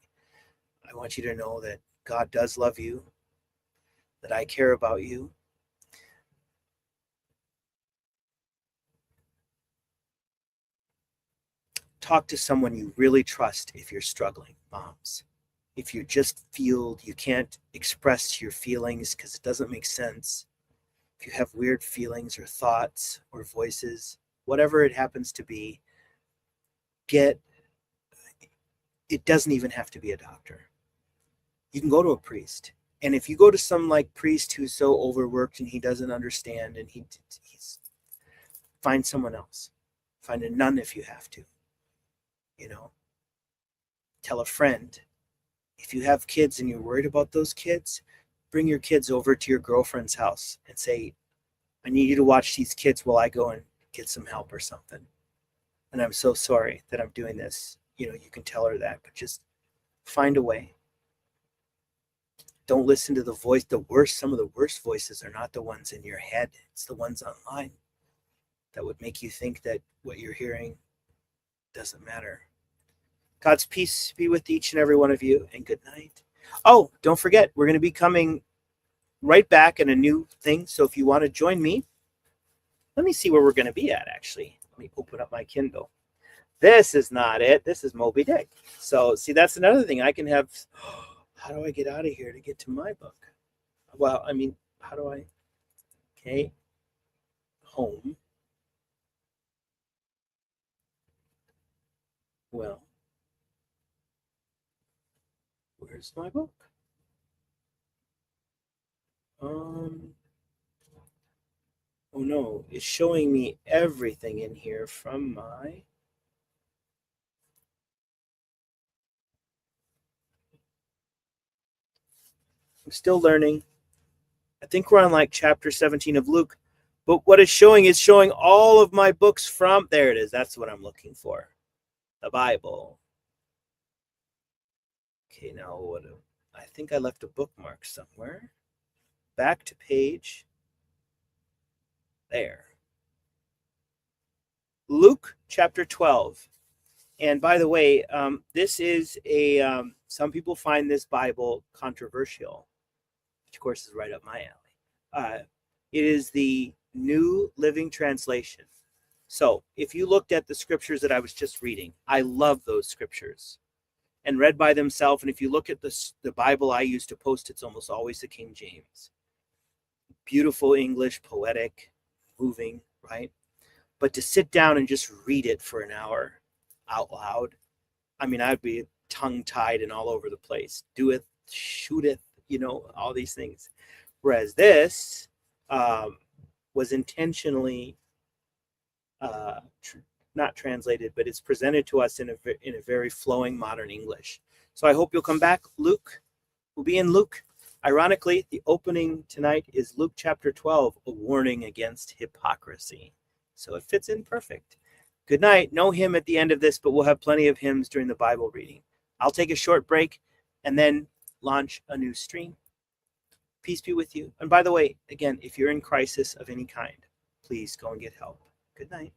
I want you to know that God does love you, that I care about you. Talk to someone you really trust if you're struggling, moms. If you just feel you can't express your feelings because it doesn't make sense, if you have weird feelings or thoughts or voices, whatever it happens to be, it doesn't even have to be a doctor. You can go to a priest. And if you go to some like priest who's so overworked and he doesn't understand and he's find someone else. Find a nun if you have to. Tell a friend. If you have kids and you're worried about those kids, bring your kids over to your girlfriend's house and say, I need you to watch these kids while I go and get some help or something. And I'm so sorry that I'm doing this. You can tell her that, but just find a way. Don't listen to the voice. Some of the worst voices are not the ones in your head. It's the ones online that would make you think that what you're hearing doesn't matter. God's peace be with each and every one of you, and good night. Oh, don't forget, we're going to be coming right back in a new thing. So if you want to join me, let me see where we're going to be at, actually. Let me open up my Kindle. This is not it. This is Moby Dick. So, see, that's another thing. I can have... How do I get out of here to get to my book? Well, how do I... Okay. Home. Well... Where's my book? Oh no, it's showing me everything in here from my... I'm still learning. I think we're on like chapter 17 of Luke, but what it's showing is showing all of my books from... There it is. That's what I'm looking for. The Bible. Okay, now what? I think I left a bookmark somewhere. Back to page. There. Luke chapter 12. And by the way, this is a, some people find this Bible controversial, which of course is right up my alley. It is the New Living Translation. So if you looked at the scriptures that I was just reading, I love those scriptures and read by themselves. And if you look at the Bible I use to post, it's almost always the King James. Beautiful English, poetic, moving, right? But to sit down and just read it for an hour out loud, I'd be tongue-tied and all over the place. Doeth, shooteth, all these things. Whereas this was intentionally not translated, but it's presented to us in a very flowing modern English. So I hope you'll come back. Luke, we'll be in Luke Ironically, the opening tonight is Luke chapter 12, a warning against hypocrisy. So it fits in perfect. Good night. No hymn at the end of this, but we'll have plenty of hymns during the Bible reading. I'll take a short break and then launch a new stream. Peace be with you. And by the way, again, if you're in crisis of any kind, please go and get help. Good night.